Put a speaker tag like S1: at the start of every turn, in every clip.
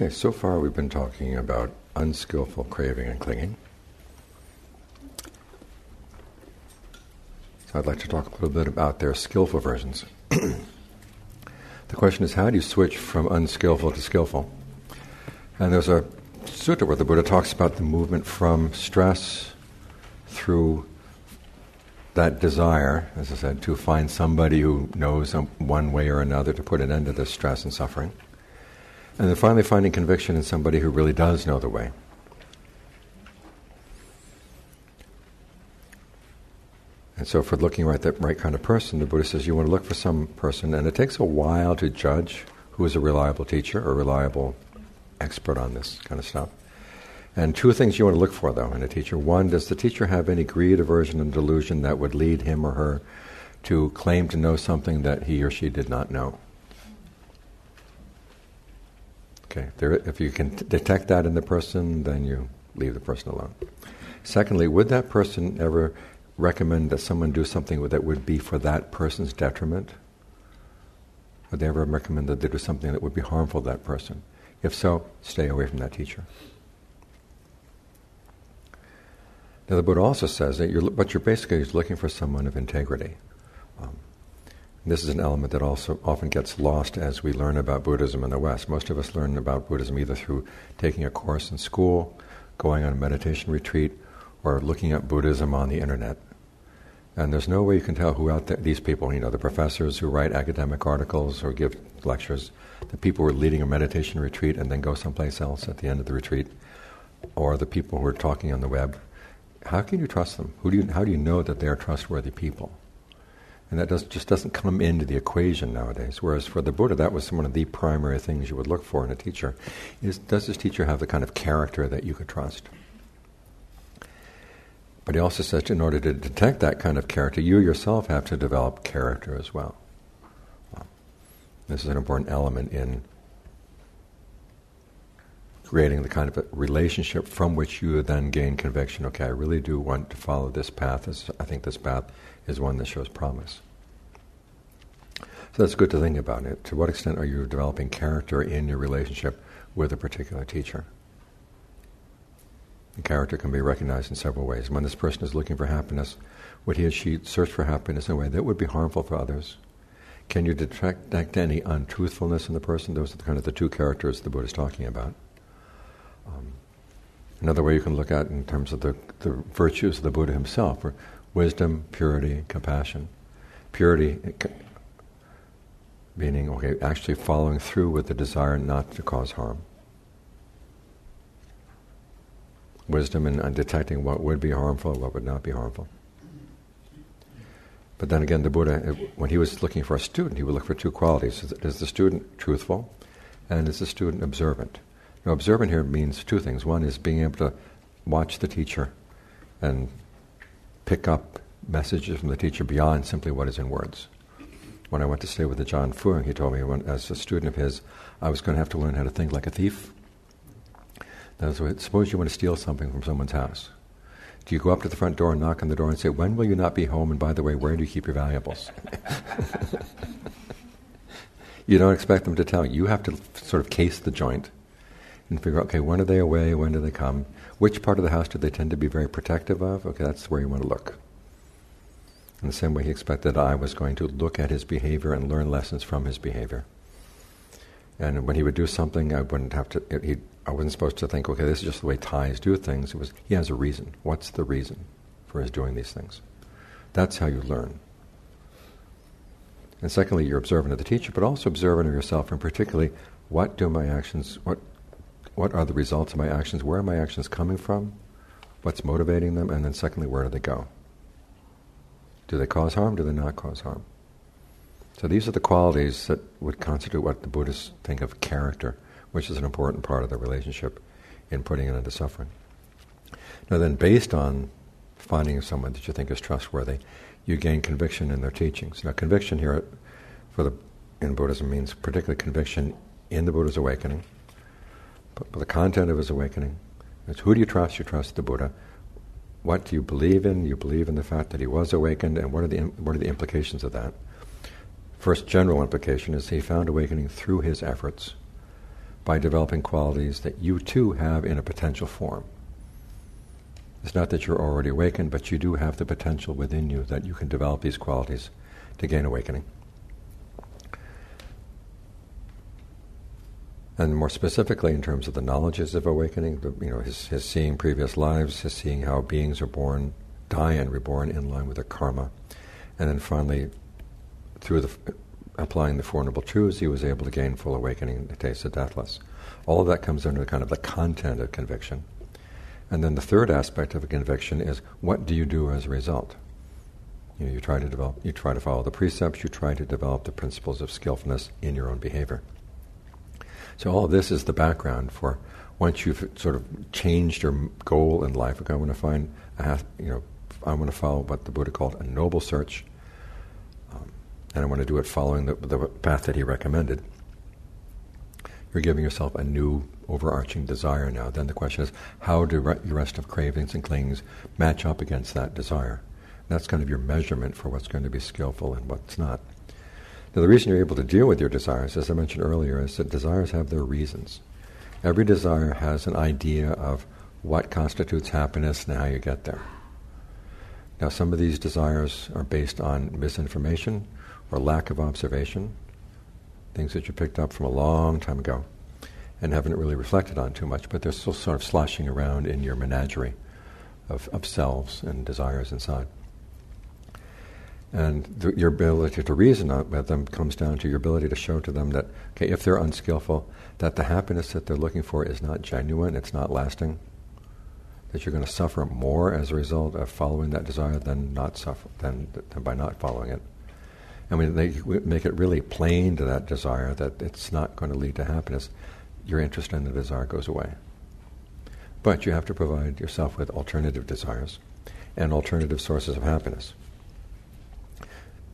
S1: Okay, so far we've been talking about unskillful craving and clinging. So I'd like to talk a little bit about their skillful versions. The question is, how do you switch from unskillful to skillful? And there's a sutta where the Buddha talks about the movement from stress through that desire, as I said, to find somebody who knows one way or another to put an end to this stress and suffering. And then finally finding conviction in somebody who really does know the way. And so for looking at that right kind of person, the Buddha says you want to look for some person, and it takes a while to judge who is a reliable teacher or reliable expert on this kind of stuff. And two things you want to look for, though, in a teacher. One, does the teacher have any greed, aversion, and delusion that would lead him or her to claim to know something that he or she did not know? Okay, if you can detect that in the person, then you leave the person alone. Secondly, would that person ever recommend that someone do something that would be for that person's detriment? Would they ever recommend that they do something that would be harmful to that person? If so, stay away from that teacher. Now the Buddha also says that you're basically looking for someone of integrity. This is an element that also often gets lost as we learn about Buddhism in the West. Most of us learn about Buddhism either through taking a course in school, going on a meditation retreat, or looking at Buddhism on the internet. And there's no way you can tell who out there, these people, the professors who write academic articles or give lectures, the people who are leading a meditation retreat and then go someplace else at the end of the retreat, or the people who are talking on the web. How can you trust them? How do you know that they are trustworthy people? And that just doesn't come into the equation nowadays. Whereas for the Buddha, that was one of the primary things you would look for in a teacher, is does this teacher have the kind of character that you could trust? But he also says in order to detect that kind of character, you yourself have to develop character as well. This is an important element in creating the kind of a relationship from which you then gain conviction. Okay, I really do want to follow this path. I think this path is one that shows promise. So that's good to think about it. To what extent are you developing character in your relationship with a particular teacher? And character can be recognized in several ways. When this person is looking for happiness, would he or she search for happiness in a way that would be harmful for others? Can you detect any untruthfulness in the person? Those are kind of the two characters the Buddha is talking about. Another way you can look at in terms of the virtues of the Buddha himself are wisdom, purity, compassion. Purity meaning, actually following through with the desire not to cause harm. Wisdom in detecting what would be harmful, what would not be harmful. But then again, the Buddha, when he was looking for a student, he would look for two qualities. Is the student truthful, and is the student observant? Now, observant here means two things. One is being able to watch the teacher and pick up messages from the teacher beyond simply what is in words. When I went to stay with the John Phương, he told me as a student of his, I was going to have to learn how to think like a thief. Suppose you want to steal something from someone's house. Do you go up to the front door and knock on the door and say, when will you not be home, and by the way, where do you keep your valuables? You don't expect them to tell you. You have to sort of case the joint and figure out, okay, when are they away, when do they come? Which part of the house do they tend to be very protective of? Okay, that's where you want to look. In the same way he expected I was going to look at his behavior and learn lessons from his behavior. And when he would do something, I wasn't supposed to think, okay, this is just the way Thais do things. It was, he has a reason. What's the reason for his doing these things? That's how you learn. And secondly, you're observant of the teacher, but also observant of yourself, and particularly, what are the results of my actions? Where are my actions coming from? What's motivating them? And then secondly, where do they go? Do they cause harm? Do they not cause harm? So these are the qualities that would constitute what the Buddhists think of character, which is an important part of the relationship in putting an end to suffering. Now then, based on finding someone that you think is trustworthy, you gain conviction in their teachings. Now conviction here in Buddhism means particularly conviction in the Buddha's awakening, but the content of his awakening. It's who do you trust? You trust the Buddha. What do you believe in? You believe in the fact that he was awakened, and what are the implications of that? First general implication is he found awakening through his efforts. by developing qualities that you too have in a potential form. It's not that you're already awakened, but you do have the potential within you that you can develop these qualities to gain awakening. And more specifically, in terms of the knowledges of awakening, his seeing previous lives, his seeing how beings are born, die, and reborn in line with their karma, and then finally, through applying the Four Noble Truths, he was able to gain full awakening, the taste of deathless. All of that comes under kind of the content of conviction. And then the third aspect of a conviction is, what do you do as a result? You try to follow the precepts, you try to develop the principles of skillfulness in your own behavior. So all of this is the background for once you've sort of changed your goal in life. Okay, I want to follow what the Buddha called a noble search, and I want to do it following the path that he recommended. You're giving yourself a new overarching desire now. Then the question is, how do your rest of cravings and clingings match up against that desire? And that's kind of your measurement for what's going to be skillful and what's not. Now, the reason you're able to deal with your desires, as I mentioned earlier, is that desires have their reasons. Every desire has an idea of what constitutes happiness and how you get there. Now, some of these desires are based on misinformation or lack of observation, things that you picked up from a long time ago and haven't really reflected on too much, but they're still sort of sloshing around in your menagerie of selves and desires inside. And your ability to reason with them comes down to your ability to show to them that, okay, if they're unskillful, that the happiness that they're looking for is not genuine, it's not lasting, that you're going to suffer more as a result of following that desire than by not following it. And when they make it really plain to that desire that it's not going to lead to happiness, your interest in the desire goes away. But you have to provide yourself with alternative desires and alternative sources of happiness.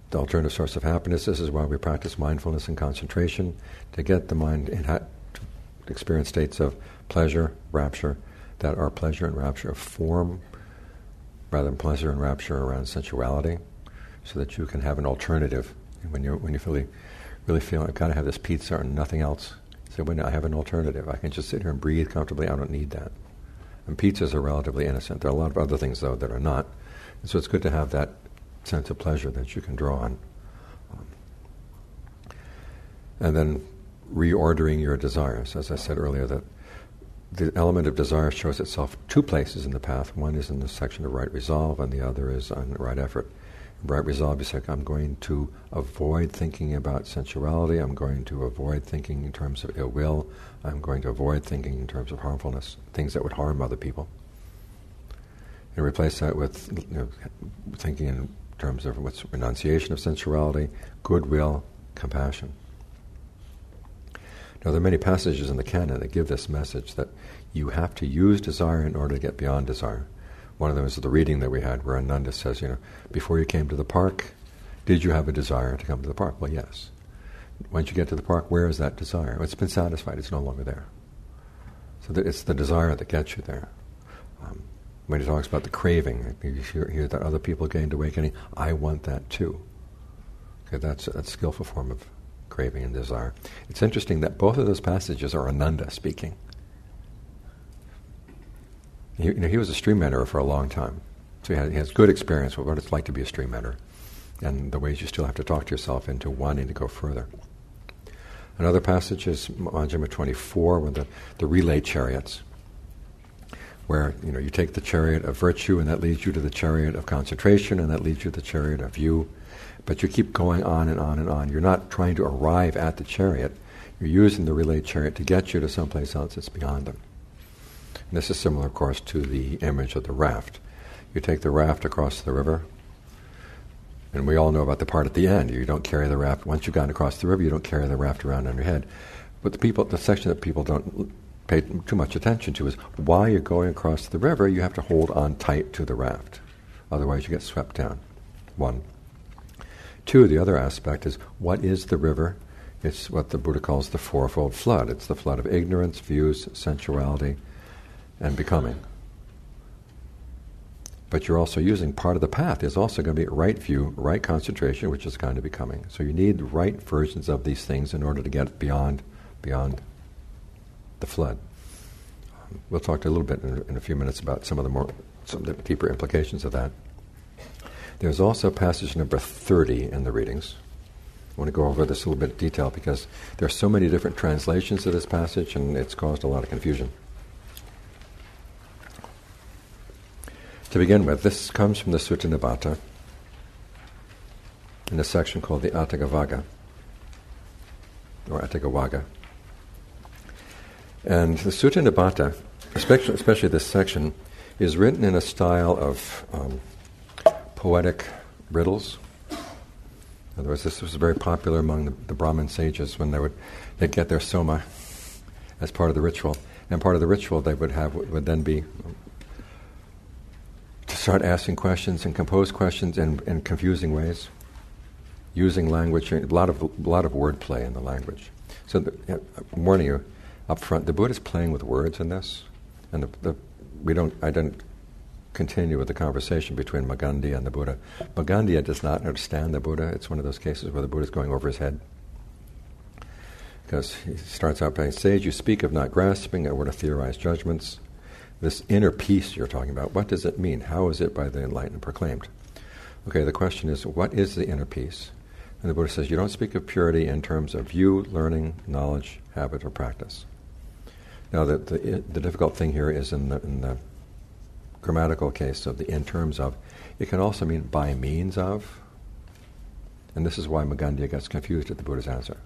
S1: The alternative source of happiness, this is why we practice mindfulness and concentration, to get the mind to experience states of pleasure, rapture, that are pleasure and rapture of form, rather than pleasure and rapture around sensuality, so that you can have an alternative. And when you really feel, I've got to have this pizza or nothing else, say, wait, I have an alternative. I can just sit here and breathe comfortably. I don't need that. And pizzas are relatively innocent. There are a lot of other things, though, that are not. And so it's good to have that sense of pleasure that you can draw on. And then reordering your desires. As I said earlier, that the element of desire shows itself two places in the path. One is in the section of right resolve, and the other is on right effort. In right resolve, you say, I'm going to avoid thinking about sensuality. I'm going to avoid thinking in terms of ill will. I'm going to avoid thinking in terms of harmfulness, things that would harm other people. And replace that with thinking in terms of what's renunciation of sensuality, goodwill, compassion. Now, there are many passages in the canon that give this message that you have to use desire in order to get beyond desire. One of them is the reading that we had where Ananda says, before you came to the park, did you have a desire to come to the park? Well, yes. Once you get to the park, where is that desire? Well, it's been satisfied. It's no longer there. So it's the desire that gets you there. When he talks about the craving, you hear that other people gained awakening, I want that too. Okay, that's a skillful form of craving and desire. It's interesting that both of those passages are Ananda speaking. He was a stream enterer for a long time, so he has good experience with what it's like to be a stream enterer, and the ways you still have to talk to yourself into wanting to go further. Another passage is Majjhima 24 with the relay chariots, where you take the chariot of virtue, and that leads you to the chariot of concentration, and that leads you to the chariot of view, but you keep going on and on and on. You're not trying to arrive at the chariot. You're using the relay chariot to get you to someplace else that's beyond them. And this is similar, of course, to the image of the raft. You take the raft across the river, and we all know about the part at the end. You don't carry the raft. Once you've gotten across the river, you don't carry the raft around on your head. But the section that people don't pay too much attention to is while you're going across the river, you have to hold on tight to the raft. Otherwise, you get swept down. One. Two, the other aspect is, what is the river? It's what the Buddha calls the fourfold flood. It's the flood of ignorance, views, sensuality, and becoming. But you're also using part of the path is also going to be right view, right concentration, which is kind of becoming. So you need the right versions of these things in order to get beyond the flood. We'll talk a little bit in a few minutes about some of the deeper implications of that. There's also passage number 30 in the readings. I want to go over this a little bit in detail because there are so many different translations of this passage and it's caused a lot of confusion. To begin with, this comes from the Sutta Nibbata in a section called the Attagavaga, or Attagavaga. And the Sutta Nibbata, especially this section, is written in a style of poetic riddles. In other words, this was very popular among the Brahmin sages when they'd get their soma as part of the ritual. And part of the ritual they would then be to start asking questions and compose questions in confusing ways, using language, a lot of wordplay in the language. So I'm warning you up front, the Buddha is playing with words in this, and I didn't continue with the conversation between Magandhya and the Buddha. Magandhya does not understand the Buddha. It's one of those cases where the Buddha is going over his head. Because he starts out by saying, "Sage, you speak of not grasping or to theorize judgments. This inner peace you're talking about, what does it mean? How is it by the enlightened proclaimed?" Okay, the question is, what is the inner peace? And the Buddha says, you don't speak of purity in terms of view, learning, knowledge, habit, or practice. Now, the difficult thing here is in the grammatical case of the in terms of, it can also mean by means of, and this is why Magandhya gets confused at the Buddha's answer.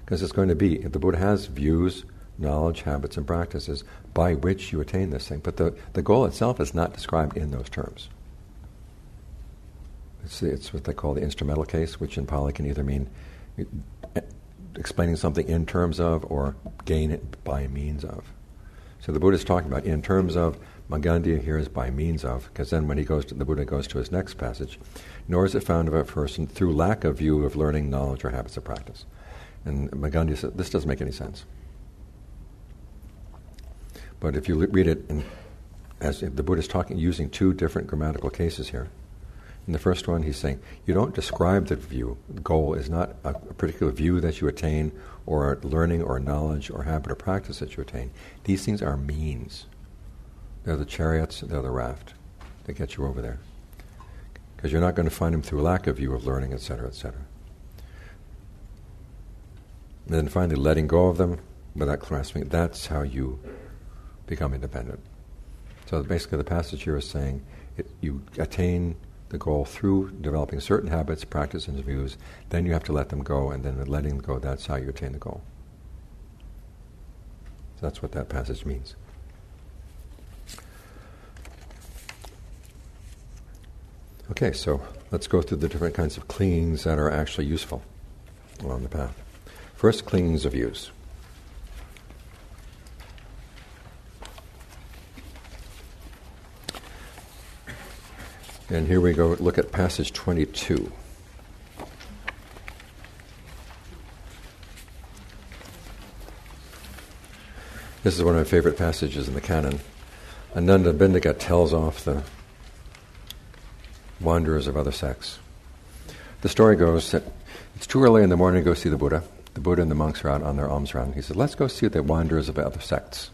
S1: Because it's going to be, if the Buddha has views, knowledge, habits, and practices by which you attain this thing, but the goal itself is not described in those terms. It's what they call the instrumental case, which in Pali can either mean explaining something in terms of or gain it by means of. So the Buddha is talking about in terms of, Magandhya here is by means of, because then when the Buddha goes to his next passage, nor is it found of a person through lack of view of learning, knowledge, or habits of practice. And Magandhya says, this doesn't make any sense. But if you read it as if the Buddha is talking, using two different grammatical cases here. In the first one, he's saying, you don't describe the view. The goal is not a particular view that you attain, or learning, or knowledge, or habit, or practice that you attain. These things are means. They're the chariots, they're the raft that get you over there. Because you're not going to find them through lack of view of learning, etc., etc. And then finally, letting go of them without grasping, that's how you become independent. So basically the passage here is saying you attain the goal through developing certain habits, practices, and views, then you have to let them go, and then letting them go, that's how you attain the goal. So that's what that passage means. Okay, so let's go through the different kinds of clingings that are actually useful along the path. First, clingings of views. And here we go, look at passage 22. This is one of my favorite passages in the canon. Ananda Bindika tells off the wanderers of other sects. The story goes that it's too early in the morning to go see the Buddha. The Buddha and the monks are out on their alms round. He said, let's go see the wanderers of other sects.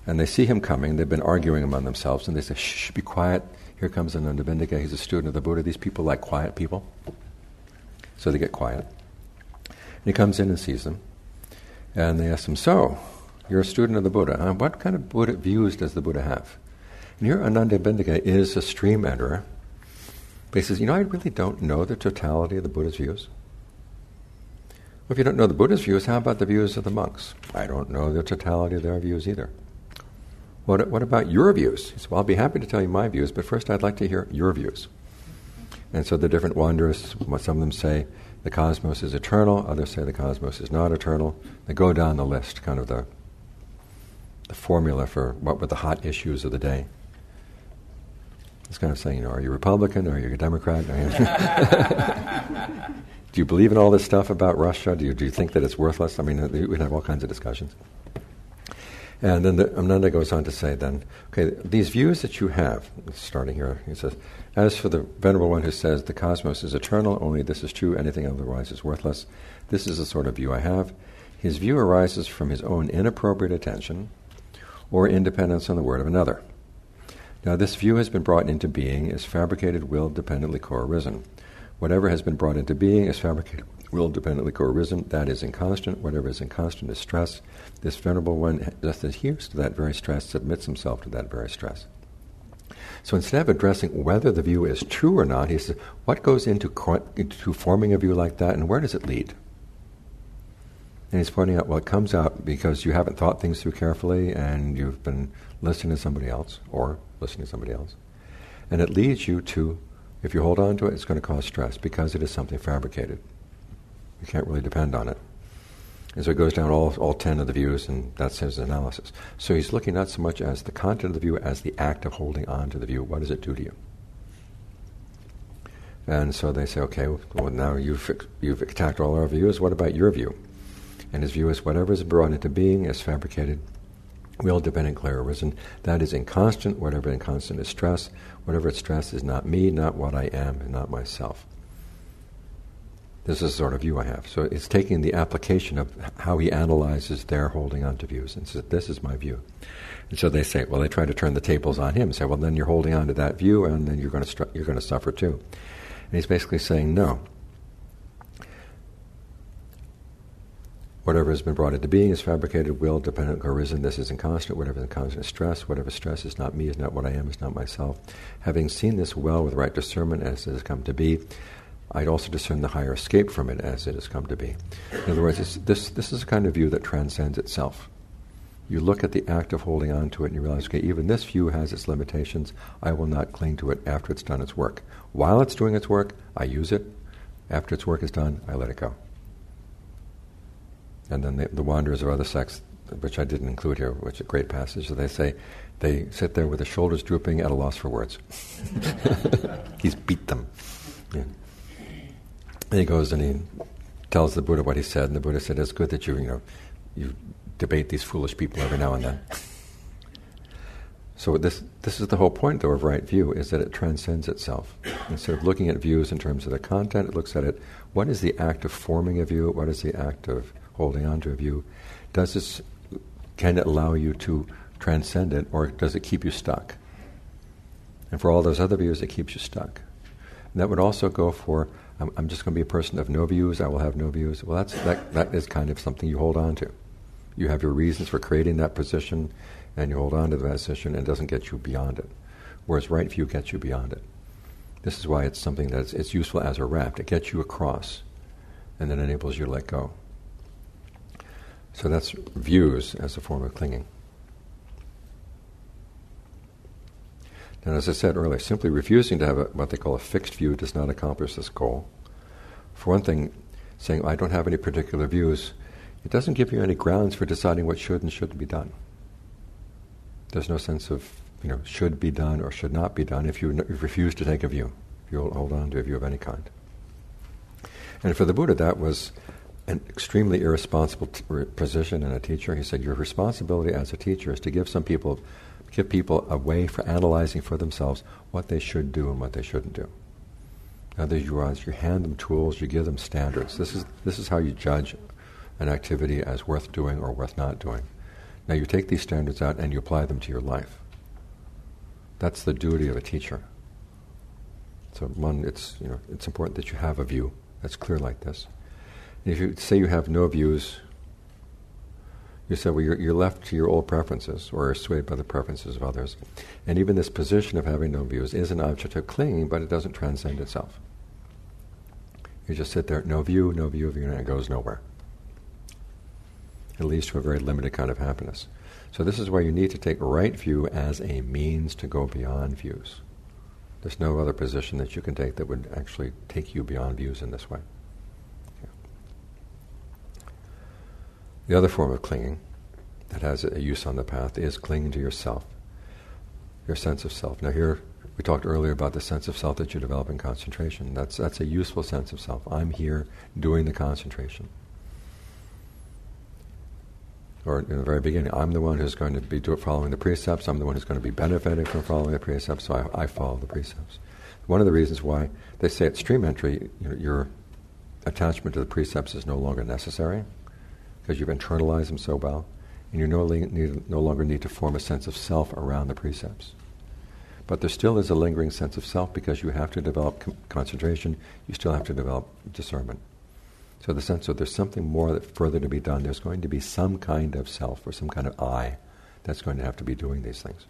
S1: And they see him coming. They've been arguing among themselves, and they say, shh, be quiet. Here comes Ananda Bindika. He's a student of the Buddha. These people like quiet people. So they get quiet. And he comes in and sees them. And they ask him, so, you're a student of the Buddha. What kind of Buddha views does the Buddha have? And here Ananda Bindika is a stream enterer. But he says, I really don't know the totality of the Buddha's views. Well, if you don't know the Buddha's views, how about the views of the monks? I don't know the totality of their views either. What about your views? He said, well, I'll be happy to tell you my views, but first I'd like to hear your views. And so the different wanderers, some of them say the cosmos is eternal, others say the cosmos is not eternal. They go down the list, kind of the formula for what were the hot issues of the day. It's kind of saying, are you Republican, or are you a Democrat? Do you believe in all this stuff about Russia? Do you think that it's worthless? I mean, we'd have all kinds of discussions. And then Ananda goes on to say then, okay, these views that you have, starting here, he says, as for the Venerable One who says the cosmos is eternal, only this is true, anything otherwise is worthless, this is the sort of view I have. his view arises from his own inappropriate attention or independence on the word of another. Now this view has been brought into being as fabricated will dependently co-arisen. Whatever has been brought into being is fabricated will dependently co-arisen, that is inconstant. Whatever is inconstant is stress. This venerable one just adheres to that very stress, submits himself to that very stress. So instead of addressing whether the view is true or not, he says, what goes into forming a view like that, and where does it lead? And he's pointing out, well, it comes out because you haven't thought things through carefully and you've been listening to somebody else, and it leads you to, if you hold on to it, it's going to cause stress because it is something fabricated. You can't really depend on it. And so it goes down all 10 of the views, and that's his analysis. So he's looking not so much as the content of the view as the act of holding on to the view. What does it do to you? And so they say, okay, well now you've attacked all our views, what about your view? And his view is whatever is brought into being is fabricated, will dependent clear arisen. That is inconstant. Whatever inconstant is stress. Whatever is stress is not me, not what I am, and not myself. This is the sort of view I have. So it's taking the application of how he analyzes their holding on to views and says, this is my view. And so they say, well, they try to turn the tables on him and say, well, then you're holding on to that view and then you're going to suffer too. And he's basically saying, no. Whatever has been brought into being is fabricated, will, dependent, arisen. This is inconstant. Whatever is inconstant is stress. Whatever stress is not me, is not what I am, is not myself. Having seen this well with right discernment as it has come to be, I'd also discern the higher escape from it as it has come to be. In other words, this is a kind of view that transcends itself. You look at the act of holding on to it and you realize, okay, even this view has its limitations. I will not cling to it after it's done its work. While it's doing its work, I use it. After its work is done, I let it go. And then the wanderers of other sects, which I didn't include here, which is a great passage, so they say, they sit there with their shoulders drooping at a loss for words. He's beat them. Yeah. And he goes and he tells the Buddha what he said, and the Buddha said, it's good that you debate these foolish people every now and then. So this is the whole point, though, of right view, is that it transcends itself. Instead of looking at views in terms of the content, it looks at it, what is the act of forming a view, what is the act of holding on to a view? Can it allow you to transcend it, or does it keep you stuck? And for all those other views, it keeps you stuck. And that would also go for, I'm just going to be a person of no views, I will have no views. Well, that is kind of something you hold on to. You have your reasons for creating that position, and you hold on to that position, and it doesn't get you beyond it. Whereas right view gets you beyond it. This is why it's something it's useful as a raft. It gets you across, and then enables you to let go. So that's views as a form of clinging. And as I said earlier, simply refusing to have what they call a fixed view does not accomplish this goal. For one thing, saying, I don't have any particular views, it doesn't give you any grounds for deciding what should and shouldn't be done. There's no sense of, should be done or should not be done if you refuse to take a view, if you hold on to a view of any kind. And for the Buddha, that was an extremely irresponsible position in a teacher. He said, your responsibility as a teacher is to give people a way for analyzing for themselves what they should do and what they shouldn't do. In other words, you hand them tools, you give them standards. This is how you judge an activity as worth doing or worth not doing. Now you take these standards out and you apply them to your life. That's the duty of a teacher. So one, it's important that you have a view that's clear like this. If you say you have no views, you say, well, you're left to your old preferences or are swayed by the preferences of others. And even this position of having no views is an object of clinging, but it doesn't transcend itself. You just sit there, no view, and it goes nowhere. It leads to a very limited kind of happiness. So this is why you need to take right view as a means to go beyond views. There's no other position that you can take that would actually take you beyond views in this way. The other form of clinging that has a use on the path is clinging to yourself, your sense of self. Now here, we talked earlier about the sense of self that you develop in concentration. That's a useful sense of self. I'm here doing the concentration. Or in the very beginning, I'm the one who's going to be following the precepts, I'm the one who's going to be benefiting from following the precepts, so I follow the precepts. One of the reasons why they say at stream entry, your attachment to the precepts is no longer necessary. because you've internalized them so well, and you no longer need to form a sense of self around the precepts. But there still is a lingering sense of self because you have to develop concentration, you still have to develop discernment. So the sense of there's something more that further to be done, there's going to be some kind of self or some kind of I that's going to have to be doing these things.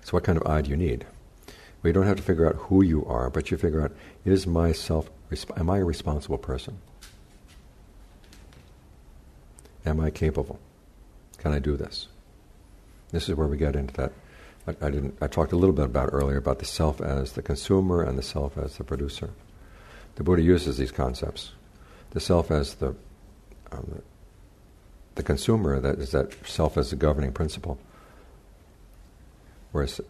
S1: So what kind of I do you need? Well, you don't have to figure out who you are, but you figure out, am I a responsible person? Am I capable? Can I do this? This is where we get into that. I talked a little bit about earlier about the self as the consumer and the self as the producer. The Buddha uses these concepts. The self as the consumer, that is that self as the governing principle, where it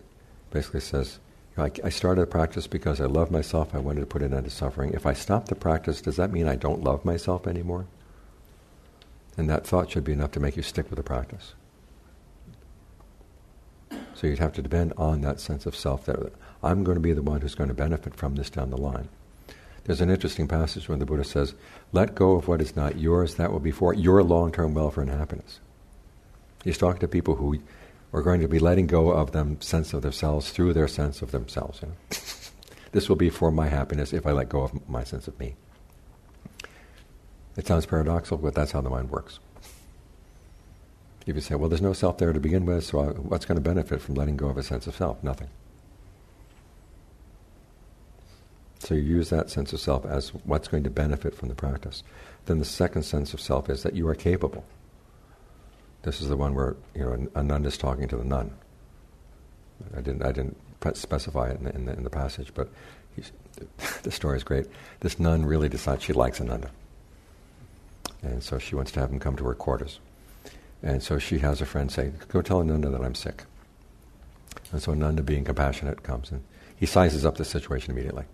S1: basically says, I started a practice because I love myself, I wanted to put an end to suffering. If I stop the practice, does that mean I don't love myself anymore? And that thought should be enough to make you stick with the practice. So you'd have to depend on that sense of self, that I'm going to be the one who's going to benefit from this down the line. There's an interesting passage when the Buddha says, let go of what is not yours, that will be for your long-term welfare and happiness. He's talking to people who are going to be letting go of them sense of themselves through their sense of themselves. You know? This will be for my happiness if I let go of my sense of me. It sounds paradoxical, but that's how the mind works. If you say, well, there's no self there to begin with, so what's going to benefit from letting go of a sense of self? Nothing. So you use that sense of self as what's going to benefit from the practice. Then the second sense of self is that you are capable. This is the one where a nun is talking to the nun. I didn't specify it in the passage, but the story is great. This nun really decides she likes Ananda, and so she wants to have him come to her quarters. And so she has a friend say, go tell Ananda that I'm sick. And so Ananda, being compassionate, comes and he sizes up the situation immediately.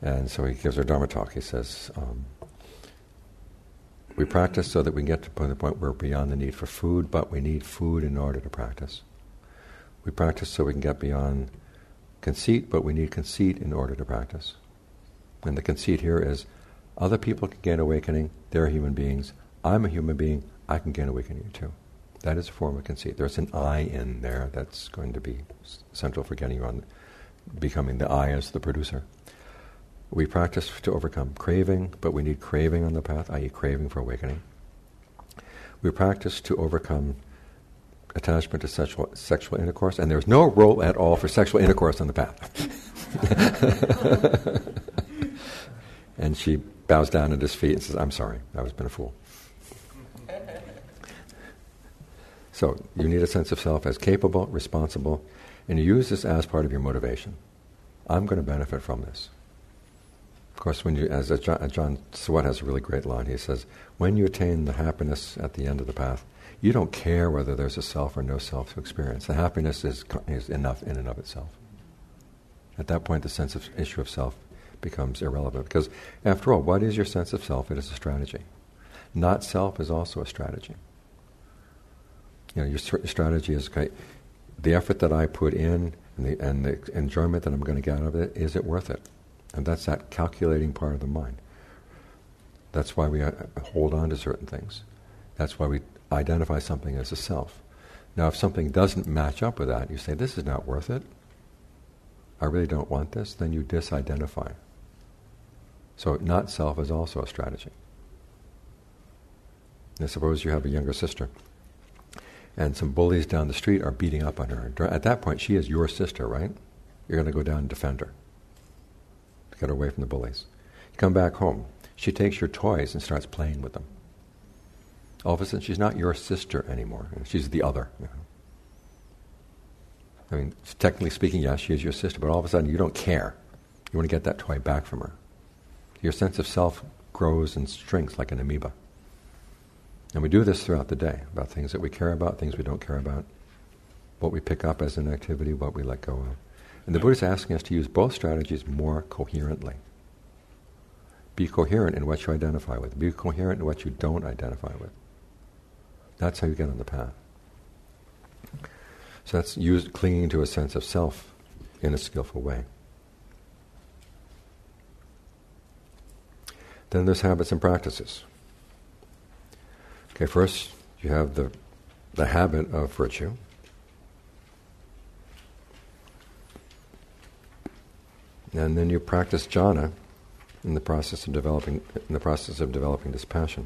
S1: And so he gives her Dharma talk. He says, we practice so that we can get to the point where we're beyond the need for food, but we need food in order to practice. We practice so we can get beyond conceit, but we need conceit in order to practice. And the conceit here is, other people can gain awakening, they're human beings. I'm a human being, I can gain awakening too. That is a form of conceit. There's an I in there that's going to be central for getting you on, becoming the I as the producer. We practice to overcome craving, but we need craving on the path, i.e. craving for awakening. We practice to overcome attachment to sexual intercourse, and there's no role at all for sexual intercourse on the path. And she bows down at his feet and says, I'm sorry, I've been a fool. So you need a sense of self as capable, responsible, and you use this as part of your motivation. I'm going to benefit from this. Of course, as John Swat has a really great line, he says, when you attain the happiness at the end of the path, you don't care whether there's a self or no self to experience. The happiness is enough in and of itself. At that point, the issue of self becomes irrelevant, because after all, what is your sense of self? It is a strategy. Not self is also a strategy. Your strategy is, okay, the effort that I put in and the enjoyment that I'm going to get out of it, is it worth it? And that's that calculating part of the mind. That's why we hold on to certain things. That's why we identify something as a self. Now, if something doesn't match up with that, you say, this is not worth it, I really don't want this, then you disidentify. So not self is also a strategy. Now suppose you have a younger sister, and some bullies down the street are beating up on her. At that point, she is your sister, right? You're going to go down and defend her to get her away from the bullies. You come back home. She takes your toys and starts playing with them. All of a sudden, she's not your sister anymore. She's the other. I mean, technically speaking, yes, she is your sister, but all of a sudden, you don't care. You want to get that toy back from her. Your sense of self grows and shrinks like an amoeba. And we do this throughout the day, about things that we care about, things we don't care about, what we pick up as an activity, what we let go of. And the Buddha is asking us to use both strategies more coherently. Be coherent in what you identify with. Be coherent in what you don't identify with. That's how you get on the path. So that's clinging to a sense of self in a skillful way. Then there's habits and practices. Okay, first you have the habit of virtue. And then you practice jhana in the process of developing dispassion.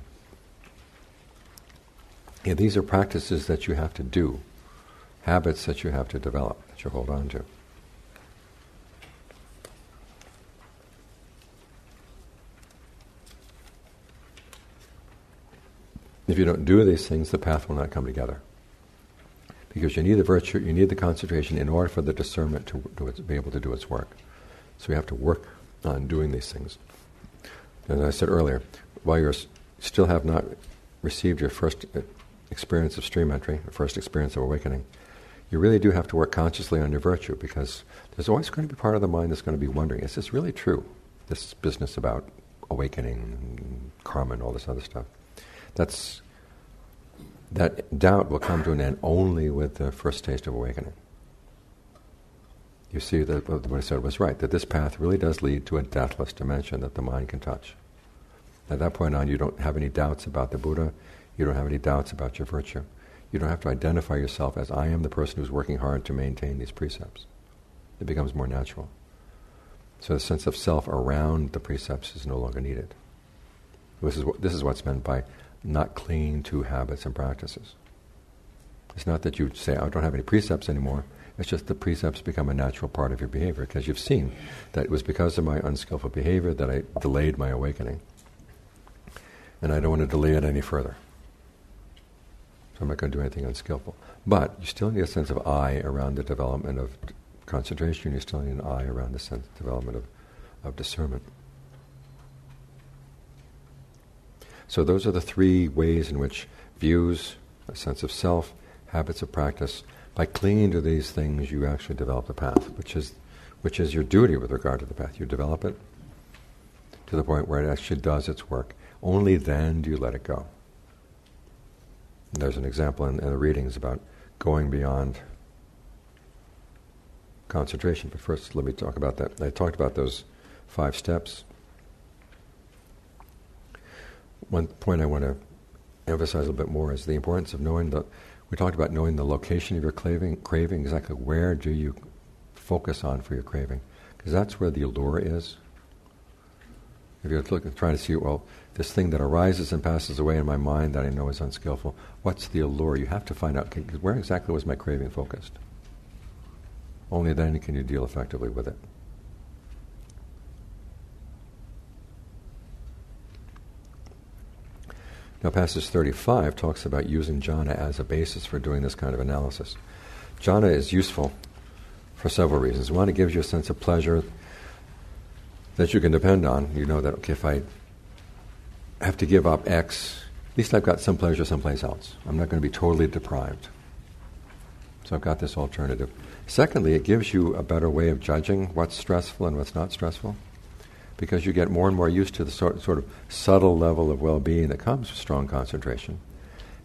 S1: Yeah, these are practices that you have to do, habits that you have to develop, that you hold on to. If you don't do these things, the path will not come together. Because you need the virtue, you need the concentration in order for the discernment to be able to do its work. So you have to work on doing these things. As I said earlier, while you still have not received your first experience of stream entry, or first experience of awakening, you really do have to work consciously on your virtue, because there's always going to be part of the mind that's going to be wondering, is this really true? This business about awakening and karma and all this other stuff. That doubt will come to an end only with the first taste of awakening. You see that what I said was right, that this path really does lead to a deathless dimension that the mind can touch. At that point on, you don't have any doubts about the Buddha, you don't have any doubts about your virtue. You don't have to identify yourself as, I am the person who's working hard to maintain these precepts. It becomes more natural. So the sense of self around the precepts is no longer needed. This is what's meant by not clinging to habits and practices. It's not that you say, I don't have any precepts anymore. It's just the precepts become a natural part of your behavior, because you've seen that it was because of my unskillful behavior that I delayed my awakening. And I don't want to delay it any further. So I'm not going to do anything unskillful. But you still need a sense of I around the development of concentration. You still need an I around the sense of development of discernment. So those are the three ways in which views, a sense of self, habits of practice, by clinging to these things you actually develop the path, which is your duty with regard to the path. You develop it to the point where it actually does its work. Only then do you let it go. And there's an example in the readings about going beyond concentration. But first, let me talk about that. I talked about those 5 steps. One point I want to emphasize a little bit more is the importance of knowing we talked about knowing the location of your craving, exactly where do you focus on for your craving, because that's where the allure is. If you're trying to see, well, this thing that arises and passes away in my mind that I know is unskillful, what's the allure? You have to find out, where exactly was my craving focused? Only then can you deal effectively with it. Now, passage 35 talks about using jhana as a basis for doing this kind of analysis. Jhana is useful for several reasons. One, it gives you a sense of pleasure that you can depend on. You know that, okay, if I have to give up X, at least I've got some pleasure someplace else. I'm not going to be totally deprived. So I've got this alternative. Secondly, it gives you a better way of judging what's stressful and what's not stressful, because you get more and more used to the sort of subtle level of well-being that comes with strong concentration.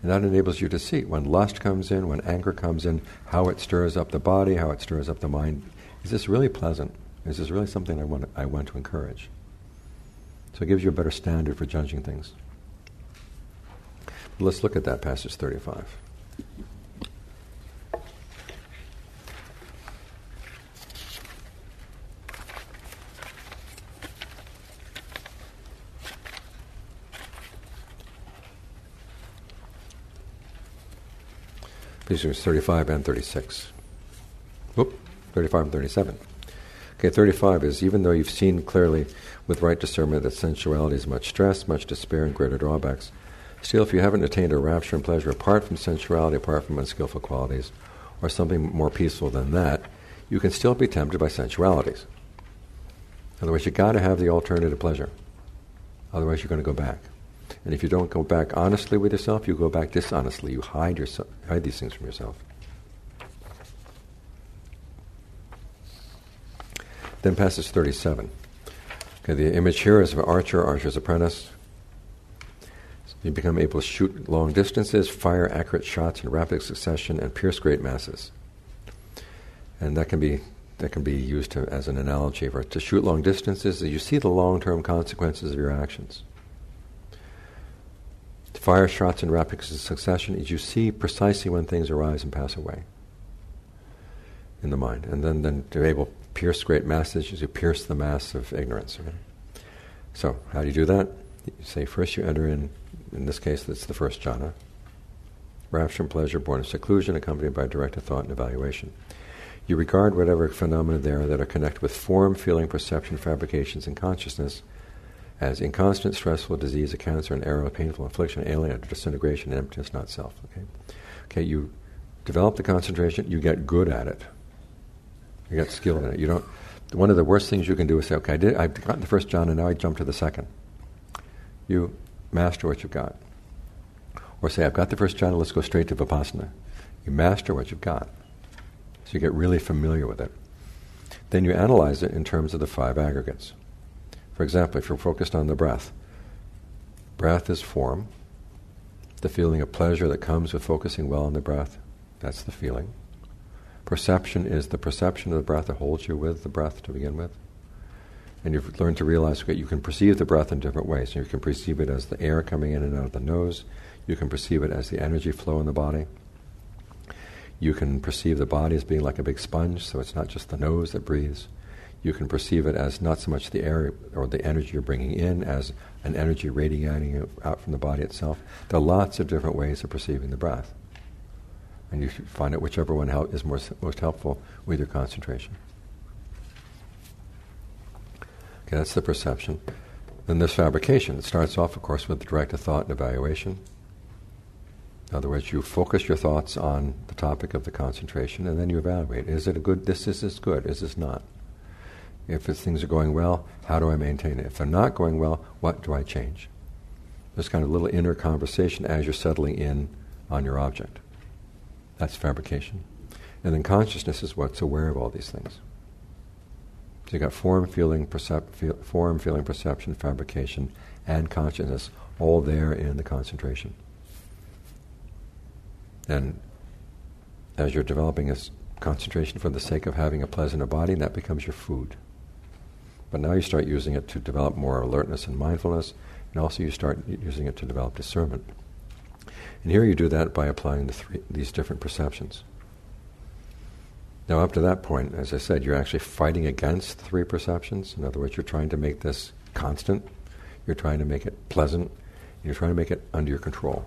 S1: And that enables you to see when lust comes in, when anger comes in, how it stirs up the body, how it stirs up the mind. Is this really pleasant? Is this really something I want to encourage? So it gives you a better standard for judging things. Let's look at that, passage 35. Pages 35 and 36. 35 and 37. Okay, 35 is, even though you've seen clearly with right discernment that sensuality is much stress, much despair, and greater drawbacks, still if you haven't attained a rapture and pleasure apart from sensuality, apart from unskillful qualities, or something more peaceful than that, you can still be tempted by sensualities. Otherwise, you've got to have the alternative pleasure. Otherwise, you're going to go back. And if you don't go back honestly with yourself, you go back dishonestly. You hide these things from yourself. Then passage 37. Okay, the image here is of an archer's apprentice. You become able to shoot long distances, fire accurate shots in rapid succession, and pierce great masses. And that can be used as an analogy for to shoot long distances. You see the long-term consequences of your actions. To fire shots in rapid succession is you see precisely when things arise and pass away in the mind. And then to be able to pierce great masses, you pierce the mass of ignorance. Okay? So, how do you do that? You say first you enter in this case it's the first jhana, rapture and pleasure born of seclusion accompanied by directed thought and evaluation. You regard whatever phenomena there are that are connected with form, feeling, perception, fabrications, and consciousness as inconstant, stressful, disease, a cancer, an error, a painful infliction, alien, disintegration, and emptiness, not self. Okay, you develop the concentration, you get good at it. You get skilled in it. You don't. One of the worst things you can do is say, okay, I've gotten the first jhana, now I jump to the second. You master what you've got. Or say, I've got the first jhana, let's go straight to Vipassana. You master what you've got. So you get really familiar with it. Then you analyze it in terms of the 5 aggregates. For example, if you're focused on the breath is form. The feeling of pleasure that comes with focusing well on the breath, that's the feeling. Perception is the perception of the breath that holds you with the breath to begin with. And you've learned to realize that you can perceive the breath in different ways. You can perceive it as the air coming in and out of the nose. You can perceive it as the energy flow in the body. You can perceive the body as being like a big sponge, so it's not just the nose that breathes. You can perceive it as not so much the air or the energy you're bringing in as an energy radiating out from the body itself. There are lots of different ways of perceiving the breath. And you should find out whichever one is most helpful with your concentration. Okay, that's the perception. Then there's fabrication. It starts off, of course, with directed thought and evaluation. In other words, you focus your thoughts on the topic of the concentration, and then you evaluate. Is it a good, is this good, is this not? If things are going well, how do I maintain it? If they're not going well, what do I change? There's kind of a little inner conversation as you're settling in on your object. That's fabrication. And then consciousness is what's aware of all these things. So you've got form, feeling, perception, fabrication, and consciousness all there in the concentration. And as you're developing a concentration for the sake of having a pleasant body, that becomes your food. But now you start using it to develop more alertness and mindfulness, and also you start using it to develop discernment. And here you do that by applying these different perceptions. Now up to that point, as I said, you're actually fighting against 3 perceptions. In other words, you're trying to make this constant, you're trying to make it pleasant, you're trying to make it under your control.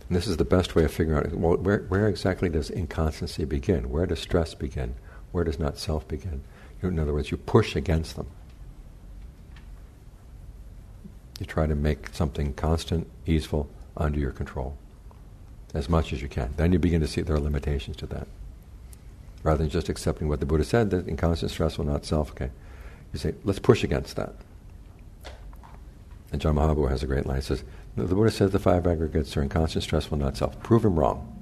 S1: And this is the best way of figuring out, well, where exactly does inconstancy begin? Where does stress begin? Where does not self begin? In other words, you push against them. You try to make something constant, easeful, under your control, as much as you can. Then you begin to see there are limitations to that. Rather than just accepting what the Buddha said, that inconstant, stressful, not self, okay, you say, let's push against that. And John Mahaprabhu has a great line. He says, the Buddha says the 5 aggregates are inconstant, stressful, not self. Prove him wrong.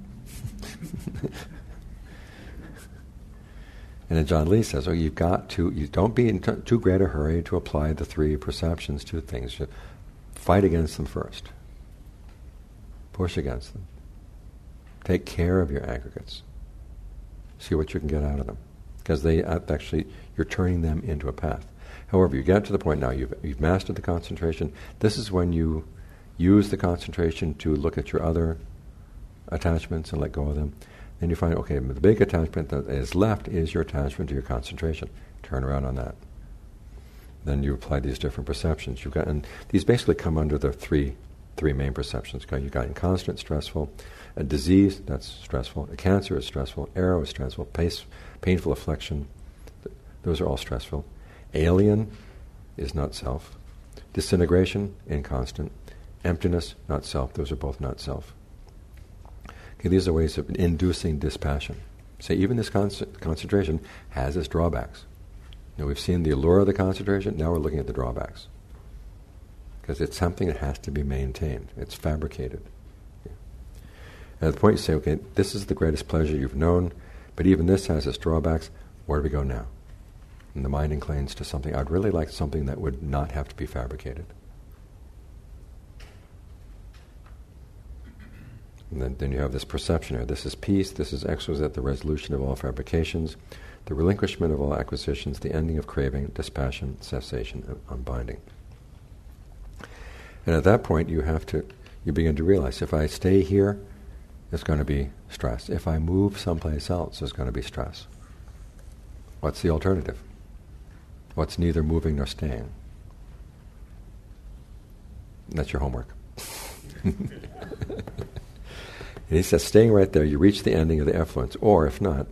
S1: And then John Lee says, you don't be in too great a hurry to apply the 3 perceptions to things. You fight against them first. Push against them. Take care of your aggregates. See what you can get out of them. Because you're turning them into a path. However, you get to the point now, you've mastered the concentration. This is when you use the concentration to look at your other attachments and let go of them. Then you find, okay, the big attachment that is left is your attachment to your concentration. Turn around on that. Then you apply these different perceptions. And these basically come under the three main perceptions. You've got inconstant, stressful, a disease, that's stressful, a cancer is stressful, error is stressful, painful affliction, those are all stressful. Alien is not self. Disintegration, inconstant. Emptiness, not self. Those are both not self. Okay, these are ways of inducing dispassion. Say, even this concentration has its drawbacks. Now, we've seen the allure of the concentration, now we're looking at the drawbacks. Because it's something that has to be maintained. It's fabricated. Yeah. At the point you say, okay, this is the greatest pleasure you've known, but even this has its drawbacks, where do we go now? And the mind inclines to something, I'd really like something that would not have to be fabricated. And then you have this perception here. This is peace, this is exquisite, the resolution of all fabrications, the relinquishment of all acquisitions, the ending of craving, dispassion, cessation, and unbinding. And at that point, you begin to realize, if I stay here, there's going to be stress. If I move someplace else, there's going to be stress. What's the alternative? What's neither moving nor staying? That's your homework. And he says, staying right there, you reach the ending of the effluence. Or, if not,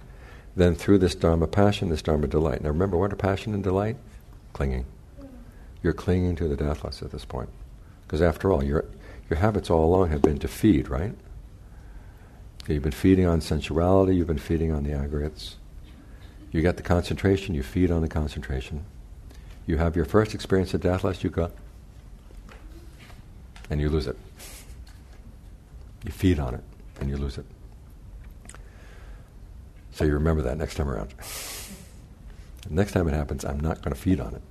S1: then through this Dharma passion, this Dharma delight. Now remember, what are passion and delight? Clinging. You're clinging to the deathless at this point. Because after all, your habits all along have been to feed, right? You've been feeding on sensuality, you've been feeding on the aggregates. You get the concentration, you feed on the concentration. You have your first experience of deathless, you go, and you lose it. You feed on it, and you lose it. So you remember that next time around. The next time it happens, I'm not going to feed on it.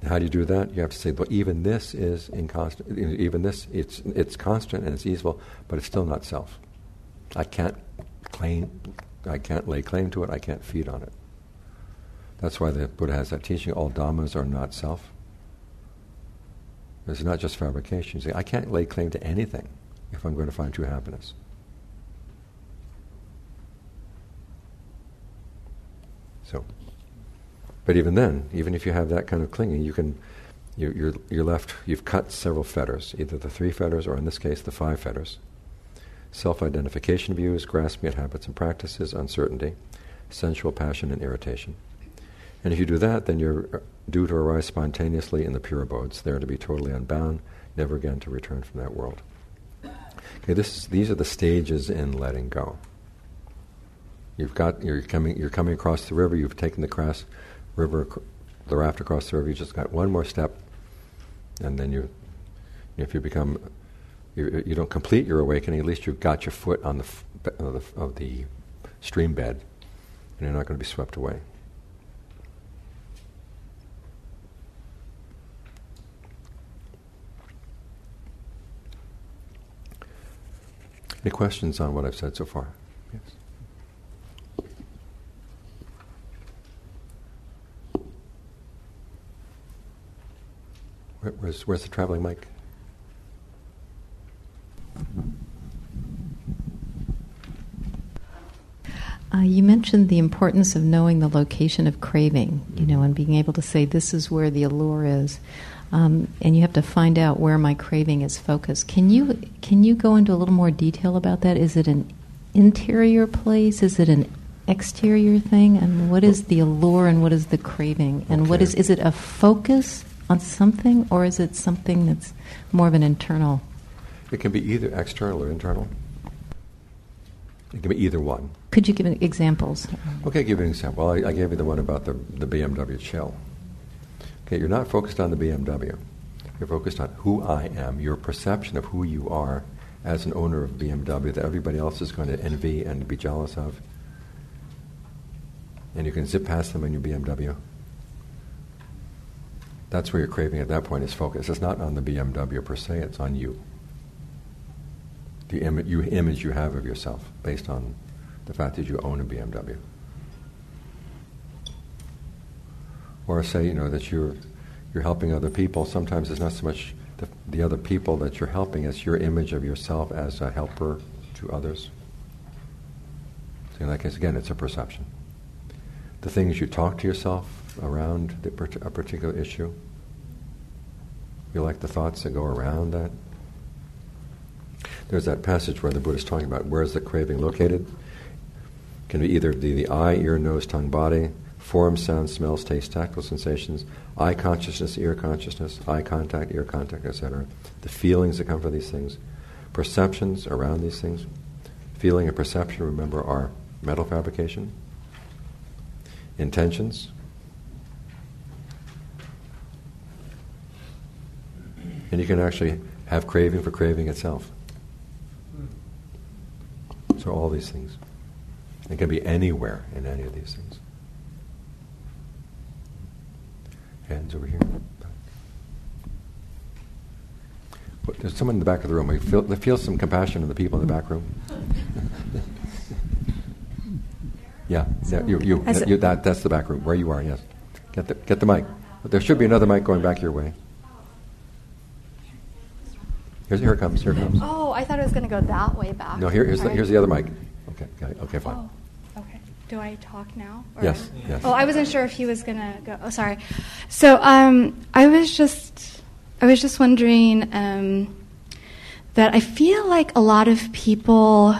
S1: Now, how do you do that? You have to say, well, even this is inconstant. Even this, it's constant and it's easeful, but it's still not self. I can't lay claim to it. I can't feed on it. That's why the Buddha has that teaching: all dhammas are not self. It's not just fabrication. You say, I can't lay claim to anything if I'm going to find true happiness. So, but even then, even if you have that kind of clinging, you're left. You've cut several fetters, either the 3 fetters or, in this case, the 5 fetters. Self-identification views, grasping at habits and practices, uncertainty, sensual passion and irritation. And if you do that, then you're due to arise spontaneously in the pure abodes, there to be totally unbound, never again to return from that world. Okay, these are the stages in letting go. You're coming across the river. You've taken the raft across the river. You just got one more step, and then if you don't complete your awakening, at least you've got your foot on the stream bed, and you're not going to be swept away. Any questions on what I've said so far? Yes. Where's the traveling mic?
S2: You mentioned the importance of knowing the location of craving, and being able to say, this is where the allure is. And you have to find out where my craving is focused. Can you go into a little more detail about that? Is it an interior place? Is it an exterior thing? And what is the allure and what is the craving? And what is it a focus on something, or is it something that's more of an internal?
S1: It can be either external or internal. It can be either one.
S2: Could you give examples?
S1: Okay, I'll give you an example. I gave you the one about the BMW chill. Okay, you're not focused on the BMW. You're focused on who I am, your perception of who you are as an owner of BMW that everybody else is going to envy and be jealous of. And you can zip past them in your BMW. That's where your craving at that point is focused. It's not on the BMW per se, it's on you. The image you have of yourself based on the fact that you own a BMW. Or say, that you're helping other people. Sometimes it's not so much the other people that you're helping, it's your image of yourself as a helper to others. So in that case, again, it's a perception. The things you talk to yourself around a particular issue, you like the thoughts that go around that. There's that passage where the Buddha is talking about where is the craving located. It can be either the eye, ear, nose, tongue, body, form, sound, smells, taste, tactile sensations, eye consciousness, ear consciousness, eye contact, ear contact, etc. The feelings that come from these things, perceptions around these things. Feeling and perception, remember, are mental fabrication. Intentions. And you can actually have craving for craving itself. So all these things. It can be anywhere in any of these things. Hands over here. There's someone in the back of the room. We feel some compassion in the people in the back room. Yeah, that's the back room where you are. Yes, get the mic. But there should be another mic going back your way. Here it comes.
S3: Oh, I thought it was going to go that way back.
S1: No, here's the other mic. Okay, fine.
S3: Oh, okay. Do I talk now? Or?
S1: Yes.
S3: Oh, I wasn't sure if he was going to go. Oh, sorry. So I was just wondering that I feel like a lot of people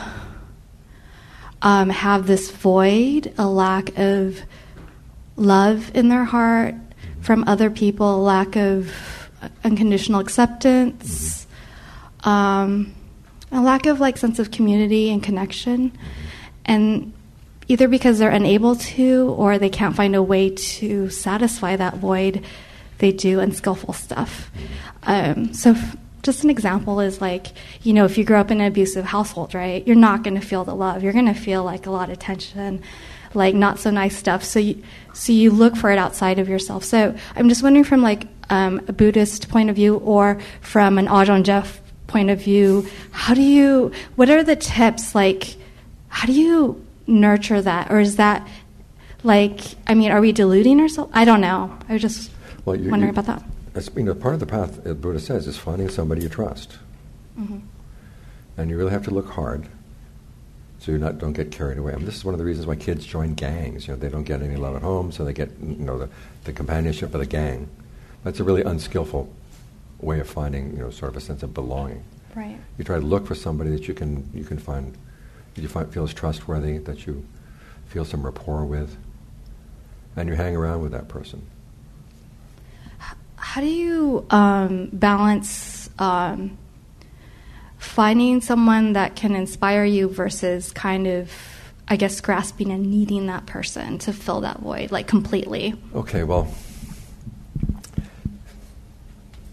S3: have this void, a lack of love in their heart from other people, a lack of unconditional acceptance, a lack of sense of community and connection, and either because they're unable to or they can't find a way to satisfy that void, they do unskillful stuff. So just an example is if you grow up in an abusive household, right, you're not going to feel the love. You're going to feel a lot of tension, not so nice stuff. So you look for it outside of yourself. So I'm just wondering from a Buddhist point of view or from an Ajahn Jeff point of view, what are the tips? How do you nurture that? Or is that are we deluding ourselves? I don't know. I was just wondering about that.
S1: Part of the path, the Buddha says, is finding somebody you trust. Mm-hmm. And you really have to look hard so you don't get carried away. This is one of the reasons why kids join gangs. They don't get any love at home, so they get the companionship of the gang. That's a really unskillful way of finding sort of a sense of belonging.
S3: Right. You
S1: try to look for somebody that you can find that you feel is trustworthy, that you feel some rapport with, and you hang around with that person.
S3: How do you balance finding someone that can inspire you versus kind of, I guess, grasping and needing that person to fill that void, completely?
S1: Okay, well,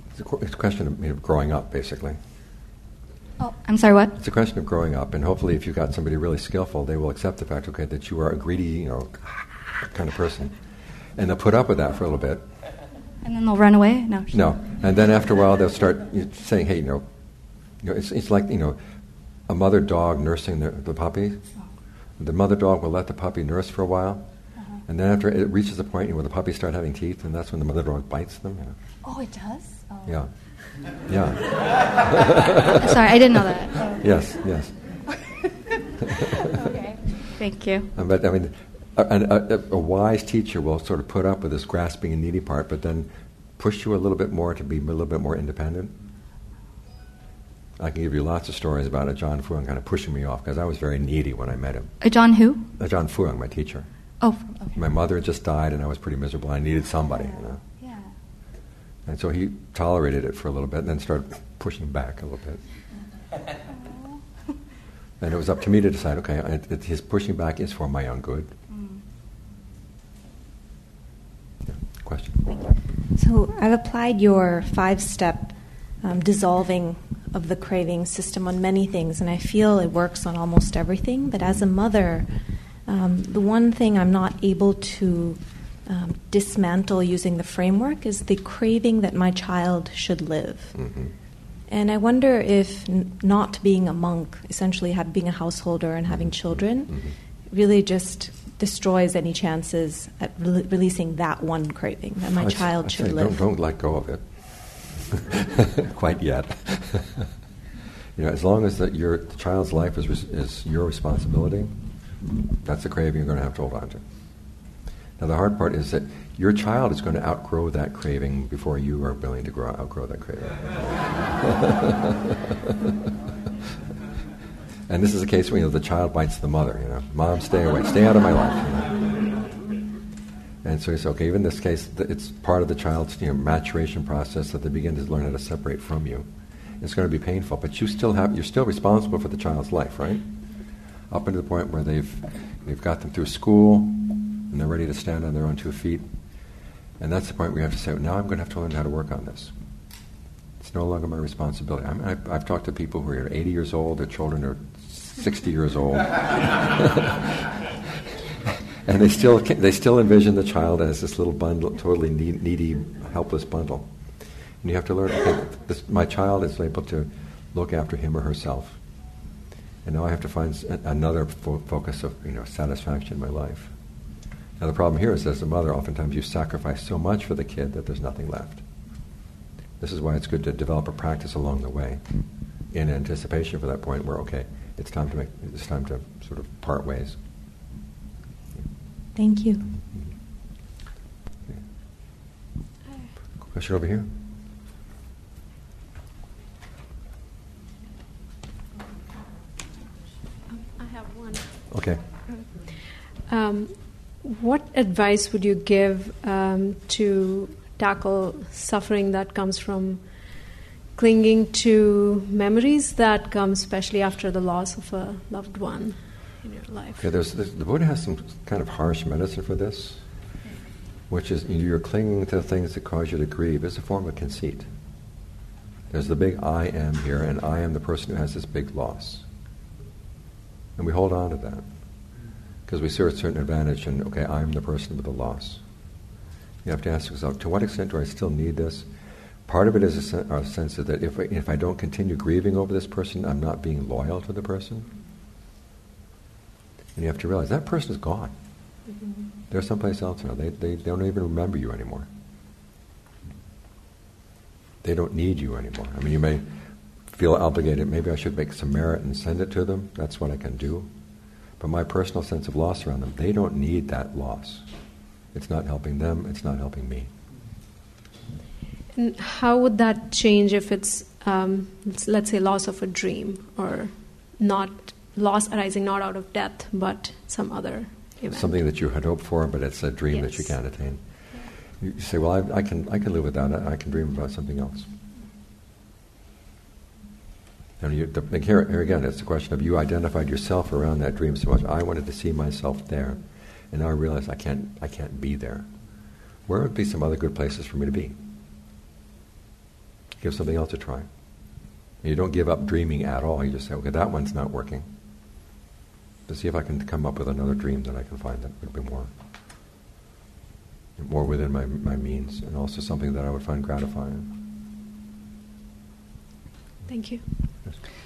S1: it's a question of growing up, basically.
S3: Oh, I'm sorry, what?
S1: It's a question of growing up, and hopefully if you've got somebody really skillful, they will accept the fact, that you are a greedy, kind of person. And they'll put up with that for a little bit.
S3: And then they'll run away? No.
S1: And then after a while they'll start saying, hey, it's like, a mother dog nursing the puppy. Oh. The mother dog will let the puppy nurse for a while. Uh-huh. And then after it reaches a point where the puppies start having teeth, and that's when the mother dog bites them.
S3: Oh, it does? Oh.
S1: Yeah.
S3: Sorry, I didn't know that. Oh.
S1: Yes.
S3: Okay, thank you.
S1: But a wise teacher will sort of put up with this grasping and needy part, but then push you a little bit more to be a little bit more independent. I can give you lots of stories about Ajahn Fuang kind of pushing me off, because I was very needy when I met him.
S3: Ajahn who?
S1: Ajahn Fuang, my teacher.
S3: Oh, okay.
S1: My mother had just died, and I was pretty miserable. I needed somebody,
S3: Yeah.
S1: And so he tolerated it for a little bit, and then started pushing back a little bit. And it was up to me to decide, okay, his pushing back is for my own good. Question.
S4: So I've applied your 5-step dissolving of the craving system on many things, and I feel it works on almost everything. But as a mother, the one thing I'm not able to dismantle using the framework is the craving that my child should live. Mm-hmm. And I wonder if not being a monk, essentially being a householder and having children, really just destroys any chances at releasing that one craving that my child should live.
S1: Don't let go of it quite yet. As long as your child's life is your responsibility, that's a craving you're going to have to hold on to. Now the hard part is that your child is going to outgrow that craving before you are willing to outgrow that craving. And this is a case where the child bites the mother. Mom, stay away, stay out of my life. And so he said, okay, even in this case, it's part of the child's maturation process that they begin to learn how to separate from you. It's going to be painful, but you're still responsible for the child's life, right? Up until the point where they've got them through school and they're ready to stand on their own 2 feet. And that's the point where you have to say, now I'm going to have to learn how to work on this. It's no longer my responsibility. I've talked to people who are 80 years old, their children are 60 years old. And they still envision the child as this little bundle, totally needy, helpless bundle. And you have to learn, okay, my child is able to look after him or herself. And now I have to find another focus of satisfaction in my life. Now the problem here is, as a mother, oftentimes you sacrifice so much for the kid that there's nothing left. This is why it's good to develop a practice along the way, in anticipation for that point where, okay, it's time to sort of part ways.
S4: Thank you.
S1: Question over here.
S5: I have one.
S1: Okay.
S5: What advice would you give to tackle suffering that comes from clinging to memories that come especially after the loss of a loved one in your life?
S1: Okay, the Buddha has some kind of harsh medicine for this, which is you're clinging to things that cause you to grieve. It's a form of conceit. There's the big I am here, and I am the person who has this big loss. And we hold on to that because we see a certain advantage in, okay, I'm the person with the loss. You have to ask yourself, to what extent do I still need this? Part of it is a sense that if I don't continue grieving over this person, I'm not being loyal to the person. And you have to realize that person is gone. Mm-hmm. They're someplace else now. They don't even remember you anymore. They don't need you anymore. I mean, you may feel obligated, maybe I should make some merit and send it to them. That's what I can do. But my personal sense of loss around them, they don't need that loss. It's not helping them, it's not helping me.
S5: And how would that change if it's, let's say, loss of a dream, or not loss arising not out of death, but some other event?
S1: Something that you had hoped for, but it's a dream that you can't attain. You say, well, I can live with that. I can dream about something else. And here again, it's a question of you identified yourself around that dream so much. I wanted to see myself there, and now I realize I can't be there. Where would be some other good places for me to be? Give something else a try. And you don't give up dreaming at all. You just say, okay, that one's not working. But see if I can come up with another dream that I can find that would be more within my means, and also something that I would find gratifying.
S5: Thank you.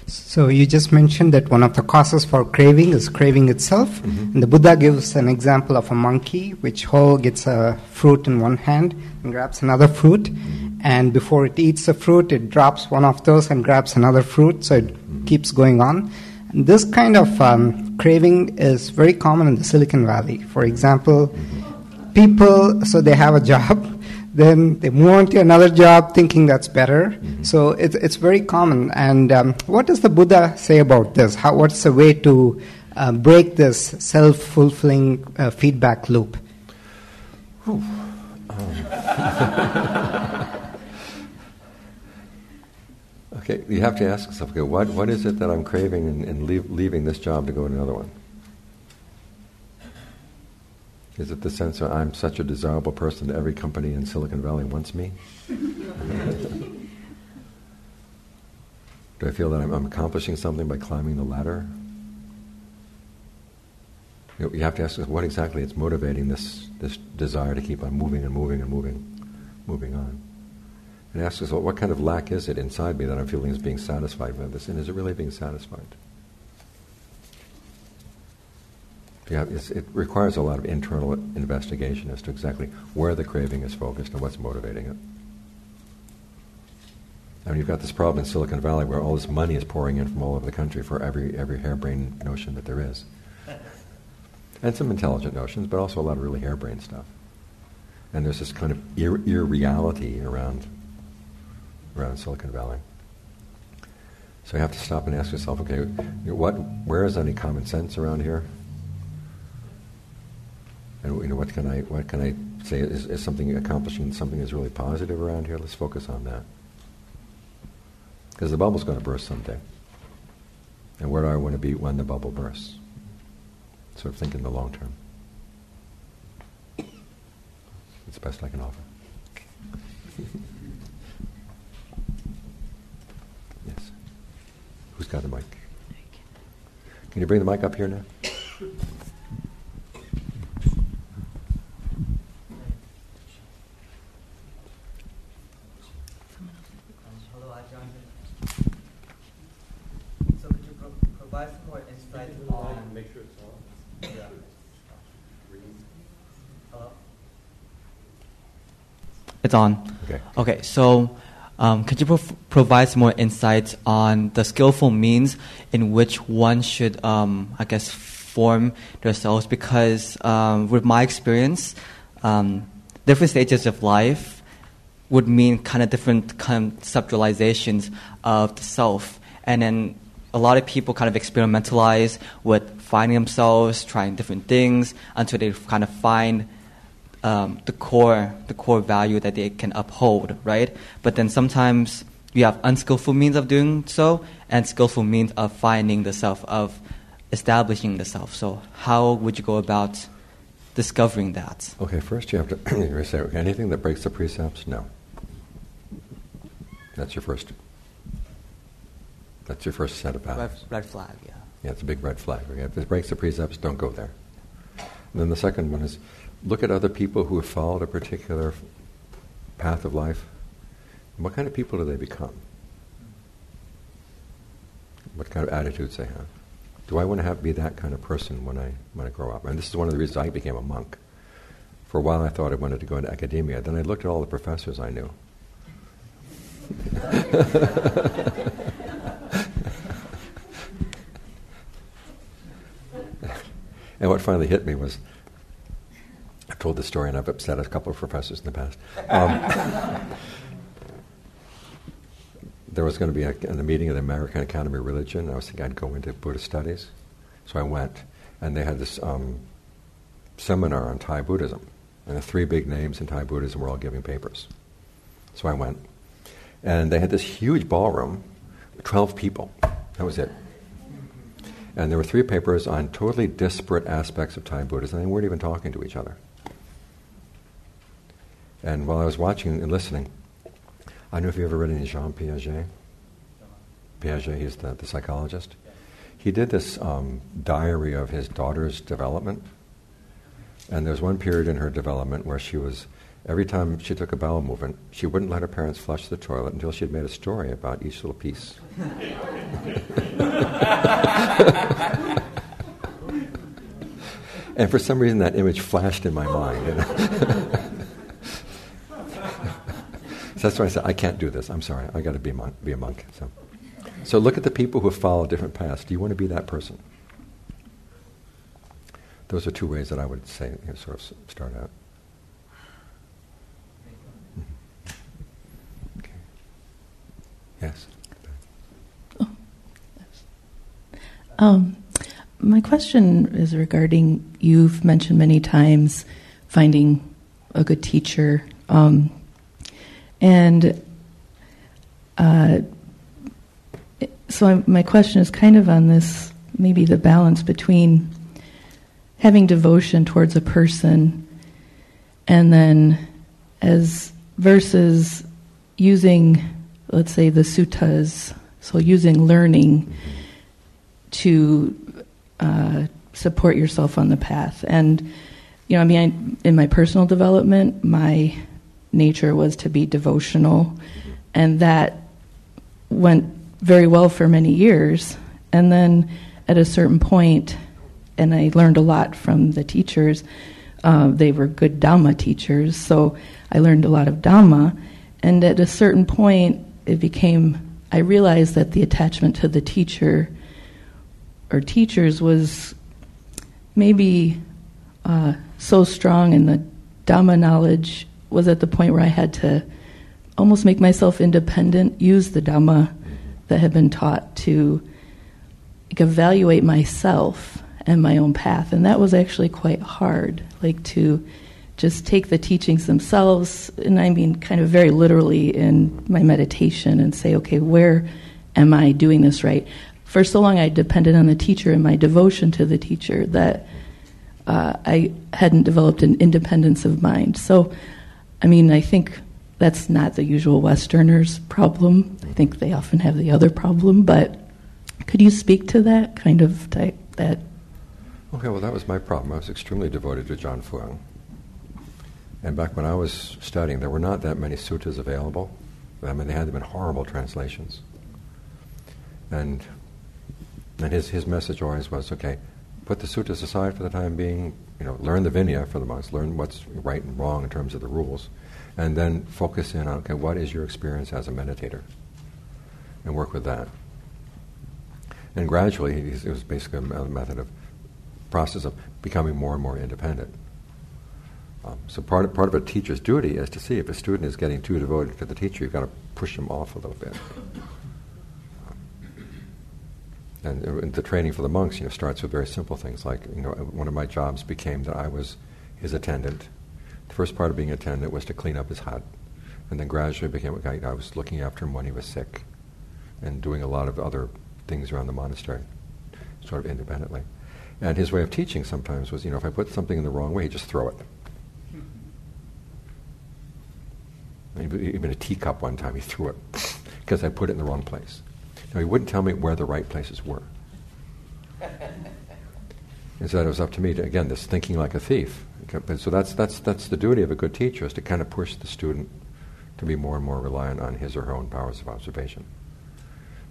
S6: So you just mentioned that one of the causes for craving is craving itself. Mm-hmm. And the Buddha gives an example of a monkey which gets a fruit in one hand and grabs another fruit. Mm-hmm. And before it eats the fruit, it drops one of those and grabs another fruit. So it keeps going on. And this kind of craving is very common in the Silicon Valley. For example, people, so they have a job. Then they move on to another job thinking that's better. Mm-hmm. So it's very common. And what does the Buddha say about this? What's the way to break this self-fulfilling feedback loop?
S1: Okay, you have to ask yourself, okay, what is it that I'm craving and leaving this job to go to another one? Is it the sense that I'm such a desirable person that every company in Silicon Valley wants me? Do I feel that I'm accomplishing something by climbing the ladder? You have to ask yourself what exactly is motivating this desire to keep on moving on. And ask yourself, what kind of lack is it inside me that I'm feeling is being satisfied by this? And is it really being satisfied? It requires a lot of internal investigation as to exactly where the craving is focused and what's motivating it. I mean, you've got this problem in Silicon Valley where all this money is pouring in from all over the country for every harebrained notion that there is. And some intelligent notions, but also a lot of really harebrained stuff. And there's this kind of irreality around Silicon Valley. So you have to stop and ask yourself, okay, where is any common sense around here? And what can I say is something accomplishing something is really positive around here? Let's focus on that. Because the bubble's going to burst someday. And where do I want to be when the bubble bursts? Sort of think in the long term. It's the best I can offer. Yes. Who's got the mic? Can you bring the mic up here now?
S7: It's on.
S1: Okay.
S7: Okay, so Could you provide some more insights on the skillful means in which one should, form themselves? Because with my experience, different stages of life would mean kind of different conceptualizations of the self. And then a lot of people kind of experimentalize with finding themselves, trying different things until they kind of find the core value that they can uphold, right? But then sometimes you have unskillful means of doing so and skillful means of finding the self, of establishing the self. So how would you go about discovering that?
S1: Okay, first you have to say, okay, anything that breaks the precepts, no. That's your first set of values.
S7: Red flag, yeah.
S1: Yeah, it's a big red flag. Okay? If it breaks the precepts, don't go there. And then the second one is, look at other people who have followed a particular path of life. And what kind of people do they become? What kind of attitudes they have? Do I want to be that kind of person when I grow up? And this is one of the reasons I became a monk. For a while I thought I wanted to go into academia. Then I looked at all the professors I knew. And what finally hit me was, I've told this story and I've upset a couple of professors in the past. There was going to be a meeting of the American Academy of Religion. I was thinking I'd go into Buddhist studies. So I went, and they had this seminar on Thai Buddhism. And the three big names in Thai Buddhism were all giving papers. So I went. And they had this huge ballroom, 12 people. That was it. And there were three papers on totally disparate aspects of Thai Buddhism, and they weren't even talking to each other. And while I was watching and listening, I don't know if you've ever read any Jean Piaget. Piaget, he's the psychologist. He did this diary of his daughter's development. And there was one period in her development where she was, every time she took a bowel movement, she wouldn't let her parents flush the toilet until she had made a story about each little piece. And for some reason that image flashed in my mind. So that's why I said, I can't do this. I'm sorry. I got to be a monk. So look at the people who have followed different paths. Do you want to be that person? Those are two ways that I would say, sort of start out. Mm-hmm. Okay. Yes.
S8: My question is regarding, you've mentioned many times finding a good teacher, so my question is kind of on this, maybe the balance between having devotion towards a person and then versus using, let's say, the suttas, so using learning to support yourself on the path. And, in my personal development, my nature was to be devotional, and that went very well for many years. And then at a certain point, and I learned a lot from the teachers, they were good Dhamma teachers, so I learned a lot of Dhamma, and at a certain point, I realized that the attachment to the teacher or teachers was maybe so strong, and the Dhamma knowledge was at the point where I had to almost make myself independent, use the Dhamma that had been taught to evaluate myself and my own path. And that was actually quite hard, to just take the teachings themselves, and I mean kind of very literally in my meditation, and say, okay, where am I doing this right? For so long I depended on the teacher and my devotion to the teacher that I hadn't developed an independence of mind. So, I think that's not the usual Westerners' problem. I think they often have the other problem, but could you speak to that kind of that?
S1: Okay, well, that was my problem. I was extremely devoted to John Fuang. And back when I was studying, there were not that many suttas available. They had them in horrible translations. And his message always was, okay, put the suttas aside for the time being, learn the Vinaya for the monks, learn what's right and wrong in terms of the rules, And then focus in on, okay, what is your experience as a meditator? And work with that. And gradually, it was basically a method of process of becoming more and more independent. So part of a teacher's duty is to see if a student is getting too devoted to the teacher, you've got to push them off a little bit. And the training for the monks, starts with very simple things like, one of my jobs became that I was his attendant. The first part of being attendant was to clean up his hut, and then gradually became a guy. I was looking after him when he was sick, and doing a lot of other things around the monastery, sort of independently. And his way of teaching sometimes was, if I put something in the wrong way, he'd just throw it. Even a teacup one time, he threw it because I put it in the wrong place. Now, he wouldn't tell me where the right places were. And so that it was up to me to, again, this thinking like a thief. So that's the duty of a good teacher, is to kind of push the student to be more and more reliant on his or her own powers of observation.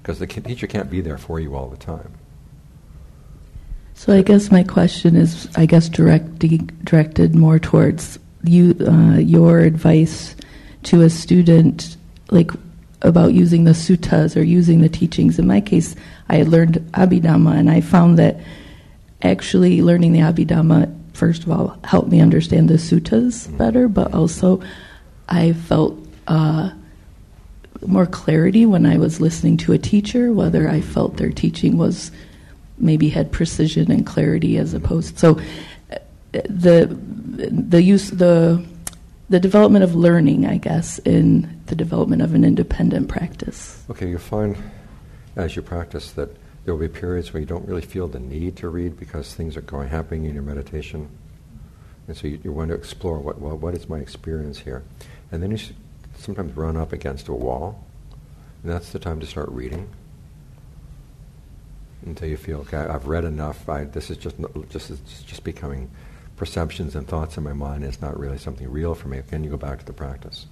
S1: Because the teacher can't be there for you all the time.
S8: So I guess my question is, directed more towards you, your advice to a student, like about using the suttas or using the teachings. In my case, I had learned Abhidhamma, and I found that actually learning the Abhidhamma, first of all, helped me understand the suttas better, but also I felt more clarity when I was listening to a teacher, whether I felt their teaching was maybe had precision and clarity as opposed. So the development of learning, I guess, in the development of an independent practice.
S1: Okay, you'll find as you practice that there will be periods where you don't really feel the need to read because things are happening in your meditation. And so you want to explore what is my experience here. And then you sometimes run up against a wall. And that's the time to start reading. Until you feel, okay, I've read enough. This is just becoming perceptions and thoughts in my mind. It's not really something real for me. Then you go back to the practice.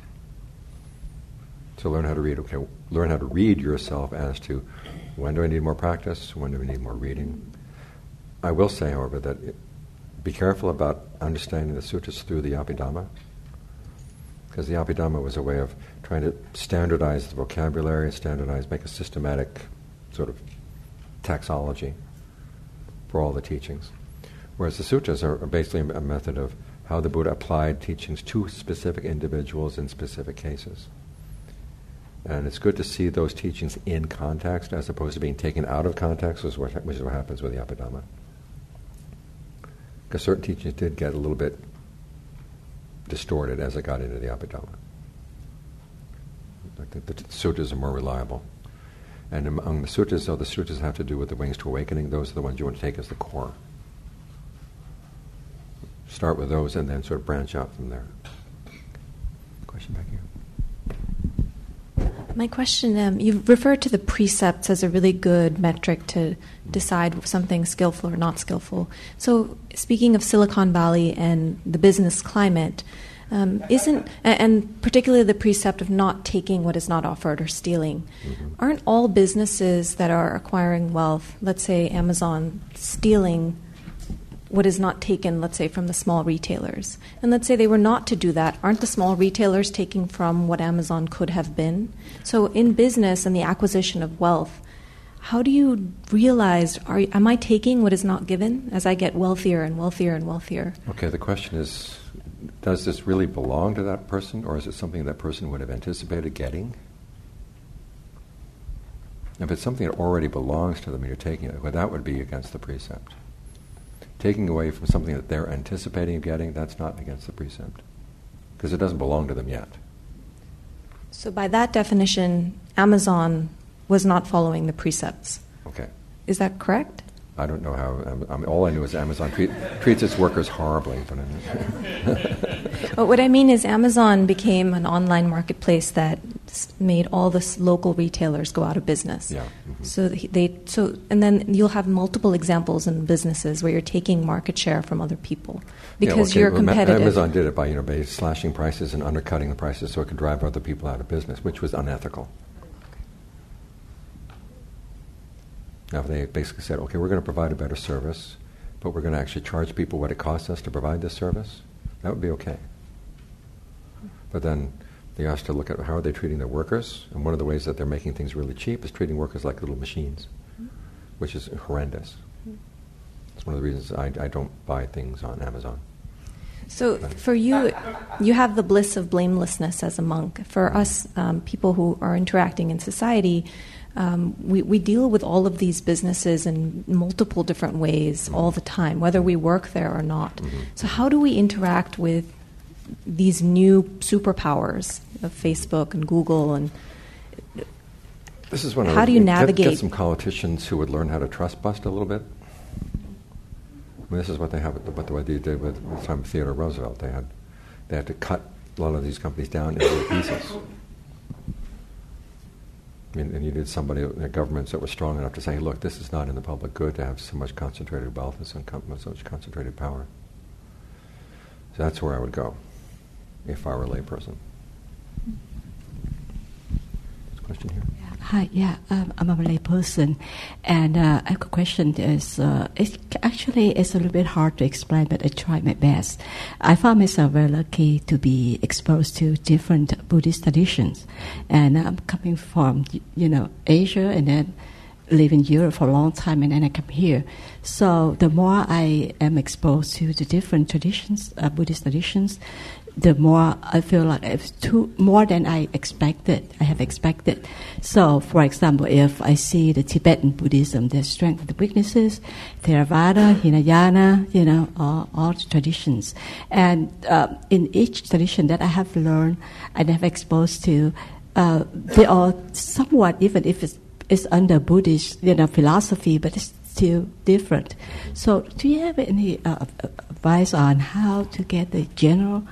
S1: So learn how to read. Okay, learn how to read yourself as to when do I need more practice, when do I need more reading. I will say, however, that be careful about understanding the sutras through the Abhidhamma, because the Abhidhamma was a way of trying to standardize the vocabulary, make a systematic sort of taxology for all the teachings. Whereas the sutras are basically a method of how the Buddha applied teachings to specific individuals in specific cases. And it's good to see those teachings in context as opposed to being taken out of context, which is what happens with the Abhidhamma. Because certain teachings did get a little bit distorted as I got into the Abhidhamma. I think the sutras are more reliable. And among the sutras, though, the sutras have to do with the wings to awakening. Those are the ones you want to take as the core. Start with those and then sort of branch out from there. Question back here.
S4: My question, you've referred to the precepts as a really good metric to decide if something's skillful or not skillful. So speaking of Silicon Valley and the business climate, and particularly the precept of not taking what is not offered or stealing, aren't all businesses that are acquiring wealth, let's say Amazon, stealing what is not taken, let's say, from the small retailers? And let's say they were not to do that. Aren't the small retailers taking from what Amazon could have been? So in business and the acquisition of wealth, how do you realize, am I taking what is not given as I get wealthier and wealthier and wealthier?
S1: Okay, the question is, does this really belong to that person, or is it something that person would have anticipated getting? If it's something that already belongs to them and you're taking it, well, that would be against the precept. Taking away from something that they're anticipating getting, that's not against the precept, because it doesn't belong to them yet.
S4: So by that definition, Amazon was not following the precepts.
S1: Okay.
S4: Is that correct?
S1: I don't know how. All I knew is Amazon treats its workers horribly.
S4: But what I mean is Amazon became an online marketplace that made all the local retailers go out of business.
S1: Yeah.
S4: So and then you'll have multiple examples in businesses where you're taking market share from other people because you're competitive.
S1: Amazon did it by slashing prices and undercutting the prices so it could drive other people out of business, which was unethical. Now, if they basically said, okay, we're going to provide a better service, but we're going to actually charge people what it costs us to provide this service, that would be okay. But then they asked to look at how are they treating their workers, and one of the ways that they're making things really cheap is treating workers like little machines, which is horrendous. It's one of the reasons I don't buy things on Amazon.
S4: So for you, you have the bliss of blamelessness as a monk. For us, people who are interacting in society, we deal with all of these businesses in multiple different ways all the time, whether we work there or not. So how do we interact with these new superpowers of Facebook and Google, and
S1: this is when
S4: how do you navigate?
S1: Get some politicians who would learn how to trust bust a little bit. I mean, this is what they have. What they did with the time of Theodore Roosevelt. They had to cut a lot of these companies down into little pieces. I mean, and you needed somebody in the governments that was strong enough to say, hey, look, this is not in the public good to have so much concentrated wealth and so much concentrated power. So that's where I would go if I were a layperson. There's a question here.
S9: Hi, I'm a layperson, and I have a question. It's a little bit hard to explain, but I try my best. I found myself very lucky to be exposed to different Buddhist traditions, and I'm coming from Asia, and then live in Europe for a long time, and then I come here. So the more I am exposed to the different traditions, Buddhist traditions, the more I feel like it's more than I have expected. So, for example, if I see the Tibetan Buddhism, the strength and the weaknesses, Theravada, Hinayana, all the traditions. And in each tradition that I have learned and have exposed to, they are somewhat, even if it's under Buddhist philosophy, but it's still different. So do you have any advice on how to get the general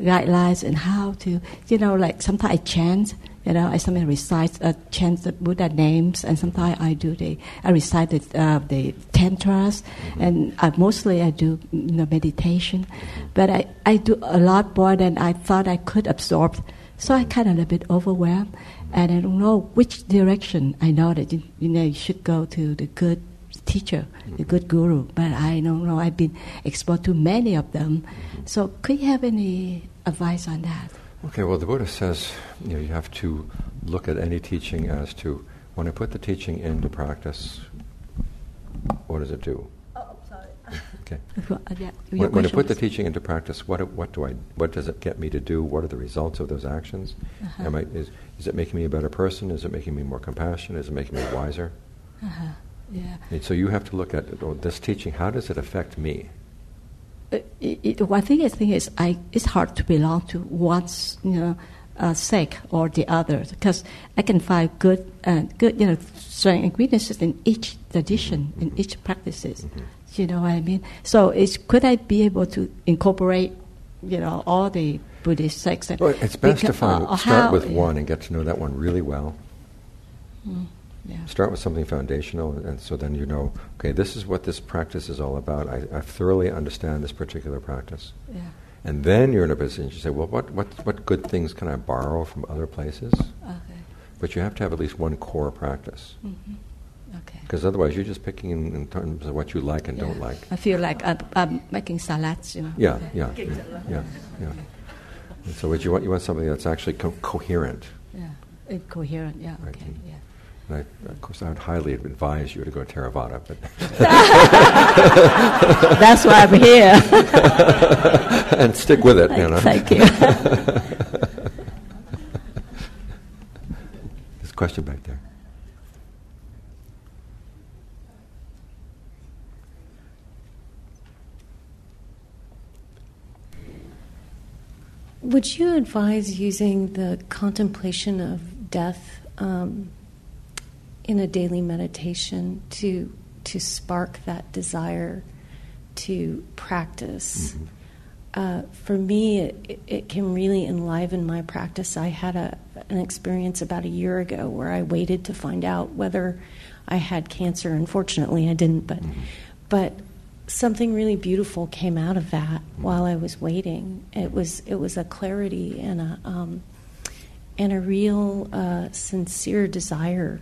S9: guidelines and how to, like sometimes I chant, I sometimes chant the Buddha names, and sometimes I recite the tantras, and mostly I do meditation, but I do a lot more than I thought I could absorb, so I kind of a little bit overwhelmed, and I don't know which direction. I know that you should go to the good teacher, the good guru, but I don't know. I've been exposed to many of them. So could you have any advice on that?
S1: Okay, well, the Buddha says you have to look at any teaching as to, when I put the teaching into practice, what does it do?
S9: Oh, sorry.
S1: Okay. When I put the teaching into practice, what does it get me to do? What are the results of those actions? Is it making me a better person? Is it making me more compassionate? Is it making me wiser?
S9: Yeah.
S1: And so you have to look at this teaching. How does it affect me?
S9: One thing I think is it's hard to belong to one's sect or the other, because I can find good strengths and weaknesses in each tradition, in each practices. You know what I mean? So could I be able to incorporate all the Buddhist sects?
S1: Well, it's best to start with one and get to know that one really well.
S9: Yeah.
S1: Start with something foundational, and so then okay, this is what this practice is all about. I thoroughly understand this particular practice.
S9: Yeah.
S1: And then you're in a position to say, well, what good things can I borrow from other places?
S9: Okay.
S1: But you have to have at least one core practice.
S9: Okay.
S1: Because otherwise you're just picking in terms of what you like and don't like.
S9: I feel like I'm making salads,
S1: Yeah. And so what you want something that's actually coherent.
S9: Yeah, incoherent, yeah,
S1: right?
S9: Okay, yeah.
S1: And of course, I would highly advise you to go to Theravada, but
S9: that's why I'm here.
S1: And stick with it,
S9: Thank you.
S1: There's a question back there.
S10: Would you advise using the contemplation of death in a daily meditation to spark that desire to practice? For me, it can really enliven my practice. I had an experience about a year ago where I waited to find out whether I had cancer. Unfortunately, I didn't, but something really beautiful came out of that while I was waiting. It was a clarity and a real sincere desire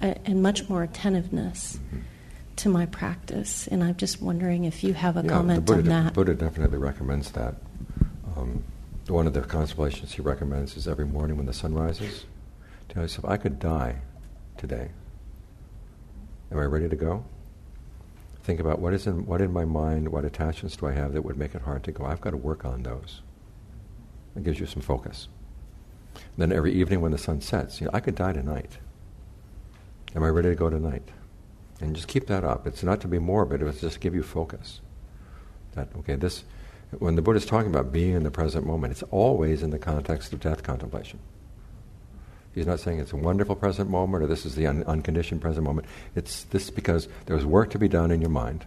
S10: and much more attentiveness to my practice. And I'm just wondering if you have a comment on that.
S1: The Buddha definitely recommends that. one of the contemplations he recommends is every morning when the sun rises, tell yourself, I could die today. Am I ready to go? Think about what in my mind, what attachments do I have that would make it hard to go? I've got to work on those. It gives you some focus. Then every evening when the sun sets, I could die tonight. Am I ready to go tonight? And just keep that up. It's not to be morbid, it's just to give you focus. That, okay, when the Buddha is talking about being in the present moment, it's always in the context of death contemplation. He's not saying it's a wonderful present moment or this is the unconditioned present moment. It's this because there's work to be done in your mind.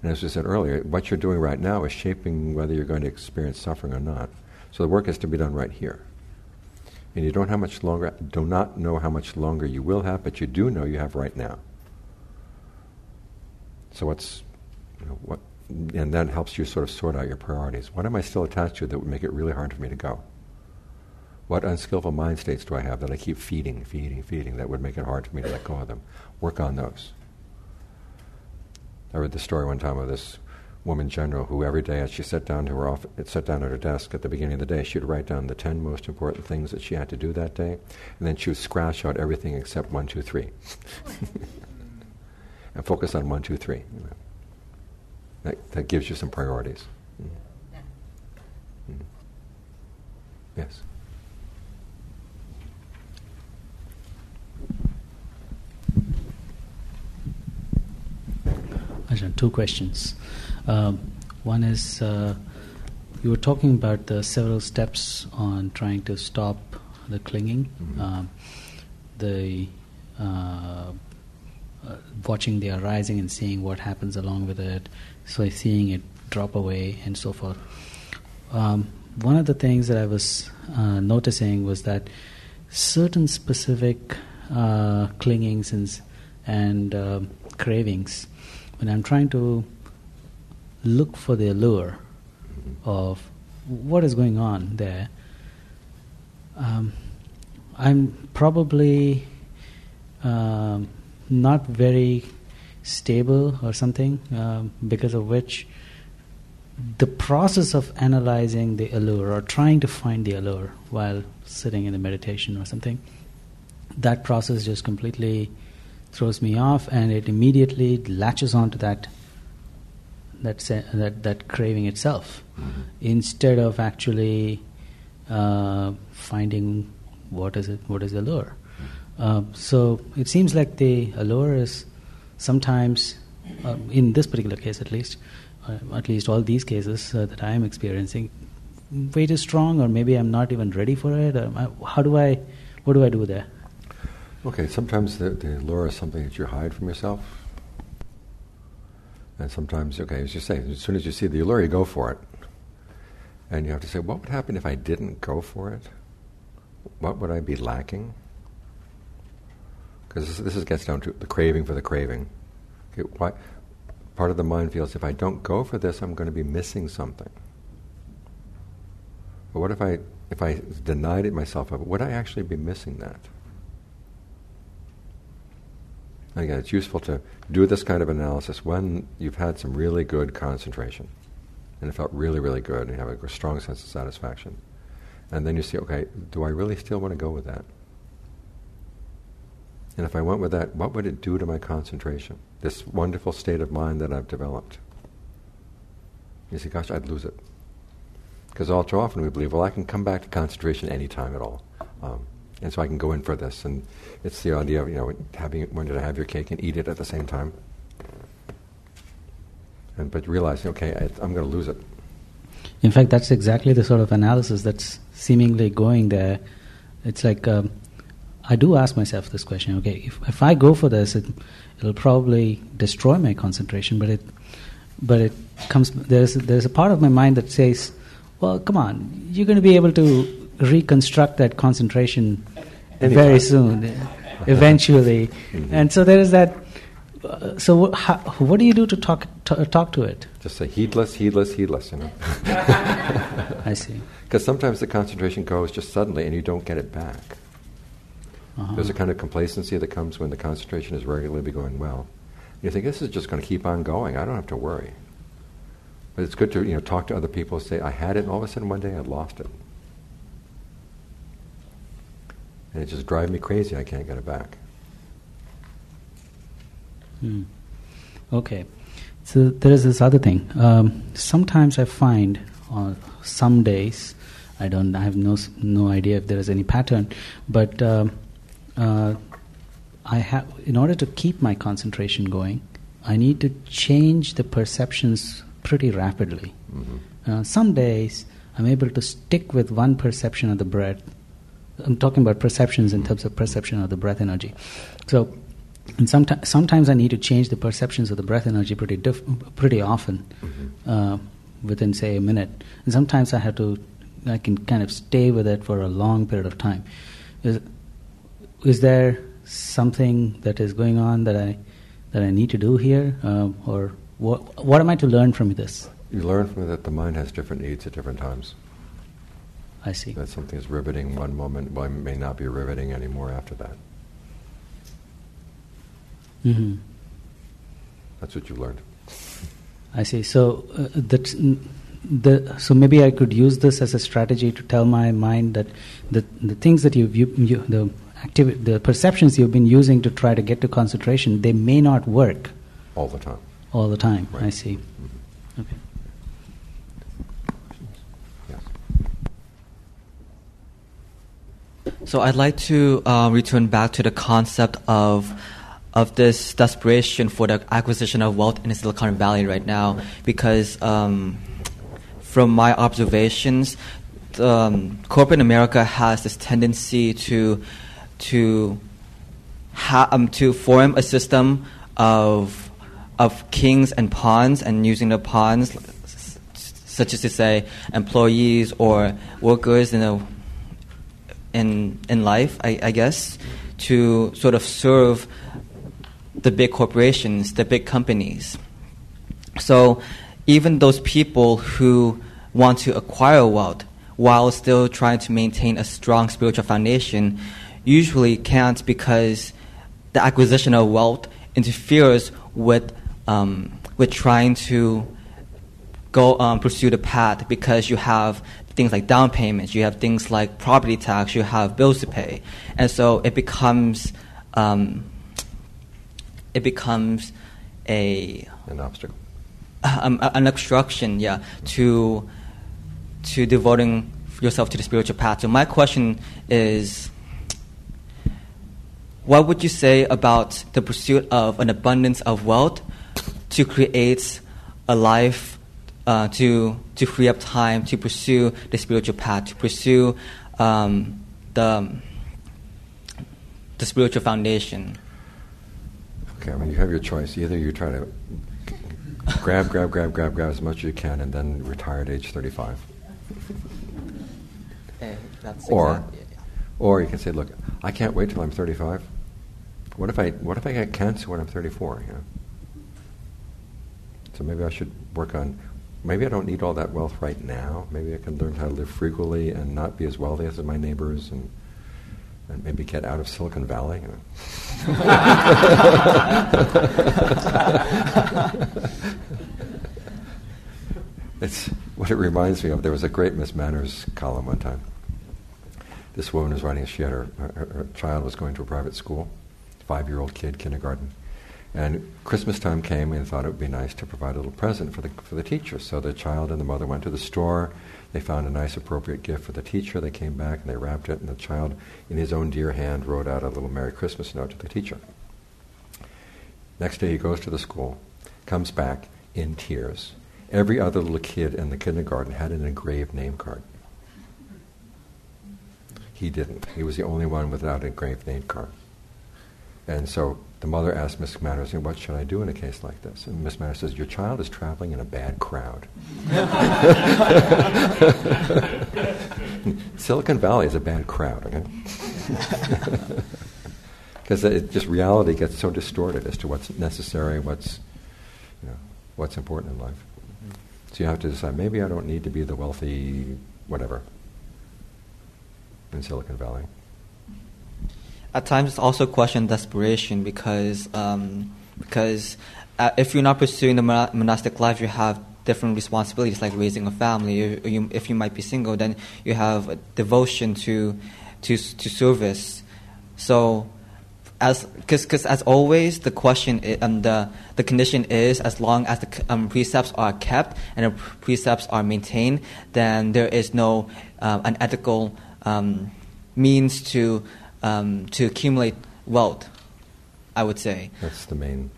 S1: And as we said earlier, what you're doing right now is shaping whether you're going to experience suffering or not. So the work is to be done right here. And you do not know how much longer you will have, but you do know you have right now. So and that helps you sort of sort out your priorities. What am I still attached to that would make it really hard for me to go? What unskillful mind states do I have that I keep feeding that would make it hard for me to let go of them? Work on those. I read the story one time of this woman general who every day as she sat down at her desk at the beginning of the day, she would write down the 10 most important things that she had to do that day, and then she would scratch out everything except 1, 2, 3. And focus on 1, 2, 3. That gives you some priorities. Yes.
S11: Ajahn, 2 questions. One is, you were talking about the several steps on trying to stop the clinging, watching the arising and seeing what happens along with it, so seeing it drop away and so forth. One of the things that I was noticing was that certain specific clingings and cravings, when I'm trying to look for the allure of what is going on there, I'm probably not very stable or something, because of which the process of analyzing the allure or trying to find the allure while sitting in the meditation or something, that process just completely throws me off, and it immediately latches onto that craving itself, instead of actually finding what is the allure. So it seems like the allure is sometimes, in this particular case at least all these cases that I am experiencing, way too strong, or maybe I'm not even ready for it. What do I do there?
S1: Okay, sometimes the allure is something that you hide from yourself. And sometimes, as you say, as soon as you see the allure, you go for it. And you have to say, what would happen if I didn't go for it? What would I be lacking? Because this gets down to the craving for the craving. Okay, part of the mind feels, if I don't go for this, I'm going to be missing something. But what if I denied it myself, would I actually be missing that? And again, it's useful to do this kind of analysis when you've had some really good concentration, and it felt really, really good, and you have a strong sense of satisfaction. And then you see, okay, do I really still want to go with that? And if I went with that, what would it do to my concentration? This wonderful state of mind that I've developed. You see, gosh, I'd lose it. Because all too often we believe, well, I can come back to concentration any time at all. And so I can go in for this. And it's the idea of, when did I have your cake and eat it at the same time? But realizing, okay, I'm going to lose it.
S11: In fact, that's exactly the sort of analysis that's seemingly going there. It's like, I do ask myself this question, okay, if I go for this, it'll probably destroy my concentration, but it comes, there's a part of my mind that says, well, come on, you're going to be able to reconstruct that concentration very soon, eventually. And so there is that. So what do you do to talk to it?
S1: Just say heedless.
S11: I see.
S1: Because sometimes the concentration goes just suddenly, and you don't get it back. There's a kind of complacency that comes when the concentration is regularly going well. You think, this is just going to keep on going. I don't have to worry. But it's good to talk to other people, say, I had it, and all of a sudden one day I lost it. And it just drives me crazy, I can't get it back.
S11: Okay. So there is this other thing. Sometimes I find on some days, I have no idea if there is any pattern, but I have, in order to keep my concentration going, I need to change the perceptions pretty rapidly. Some days I'm able to stick with one perception of the breath. I'm talking about perceptions in terms of perception of the breath energy. So, and sometimes I need to change the perceptions of the breath energy pretty often, within say a minute. And sometimes I can kind of stay with it for a long period of time. Is there something that is going on that I need to do here, or what am I to learn from this?
S1: You learn from it that the mind has different needs at different times.
S11: I see.
S1: That something is riveting one moment, it may not be riveting anymore after that. That's what you learned. I
S11: see. So so maybe I could use this as a strategy to tell my mind that the things that the perceptions you've been using to try to get to concentration, they may not work
S1: all the time.
S11: All the time.
S1: Right.
S11: I see. Okay.
S7: So I'd like to return back to the concept of this desperation for the acquisition of wealth in the Silicon Valley right now, because from my observations, corporate America has this tendency to form a system of kings and pawns, and using the pawns, such as to say employees or workers in life, I guess, to sort of serve the big corporations, the big companies. So even those people who want to acquire wealth while still trying to maintain a strong spiritual foundation usually can't, because the acquisition of wealth interferes with trying to go pursue the path, because you have things like down payments, you have things like property tax, you have bills to pay, and so it becomes an
S1: obstacle,
S7: an obstruction, to devoting yourself to the spiritual path. So my question is, what would you say about the pursuit of an abundance of wealth to create a life, to free up time to pursue the spiritual path, to pursue the spiritual foundation?
S1: Okay, you have your choice. Either you try to grab as much as you can and then retire at age 35. Or you can say, look, I can't wait till I'm 35. What if I get cancer when I'm 34? So maybe I should work on. Maybe I don't need all that wealth right now. Maybe I can learn how to live frugally and not be as wealthy as my neighbors, and maybe get out of Silicon Valley. It's what it reminds me of. There was a great Miss Manners column one time. This woman was writing, she had her child was going to a private school, 5-year-old kid, kindergarten. And Christmas time came and thought it would be nice to provide a little present for the teacher. So the child and the mother went to the store. They found a nice appropriate gift for the teacher. They came back and they wrapped it, and the child, in his own dear hand, wrote out a little Merry Christmas note to the teacher. Next day he goes to the school, comes back in tears. Every other little kid in the kindergarten had an engraved name card. He didn't. He was the only one without an engraved name card. And so the mother asked Miss Manners, what should I do in a case like this? And Miss Manners says, your child is traveling in a bad crowd. Silicon Valley is a bad crowd, okay? Because just reality gets so distorted as to what's necessary, what's important in life. So you have to decide, maybe I don't need to be the wealthy whatever in Silicon Valley.
S7: At times, it's also a question of desperation, because if you're not pursuing the monastic life, you have different responsibilities, like raising a family. If you might be single, then you have a devotion to service. So, because as always, the question, the condition is, as long as the precepts are kept and the precepts are maintained, then there is no unethical means to accumulate wealth, I would say.
S1: That's the main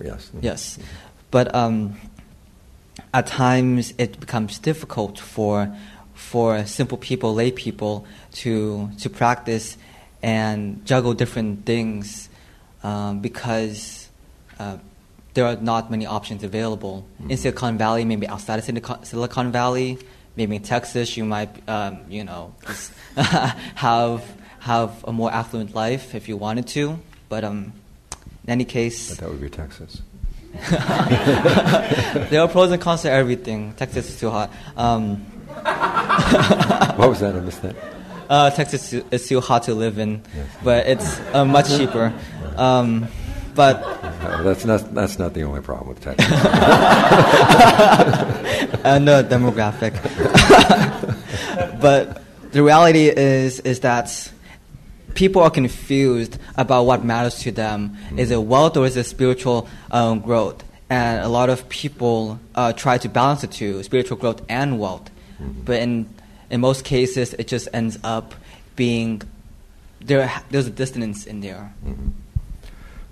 S1: yes.
S7: Yes. But at times it becomes difficult for simple people, lay people, to practice and juggle different things because there are not many options available. Mm-hmm. In Silicon Valley, maybe outside of Silicon Valley, maybe in Texas, you might, just have a more affluent life if you wanted to. But in any case...
S1: But that would be Texas.
S7: There are pros and cons to everything. Texas is too hot.
S1: What was that? I missed that.
S7: Texas is too hot to live in,
S1: yes.
S7: But it's much cheaper. But
S1: that's not the only problem with Texas.
S7: And the demographic. But the reality is that people are confused about what matters to them. Mm-hmm. Is it wealth or is it spiritual growth? And a lot of people try to balance the two, spiritual growth and wealth. Mm-hmm. But in most cases, it just ends up being there's a dissonance in there.
S1: Mm-hmm.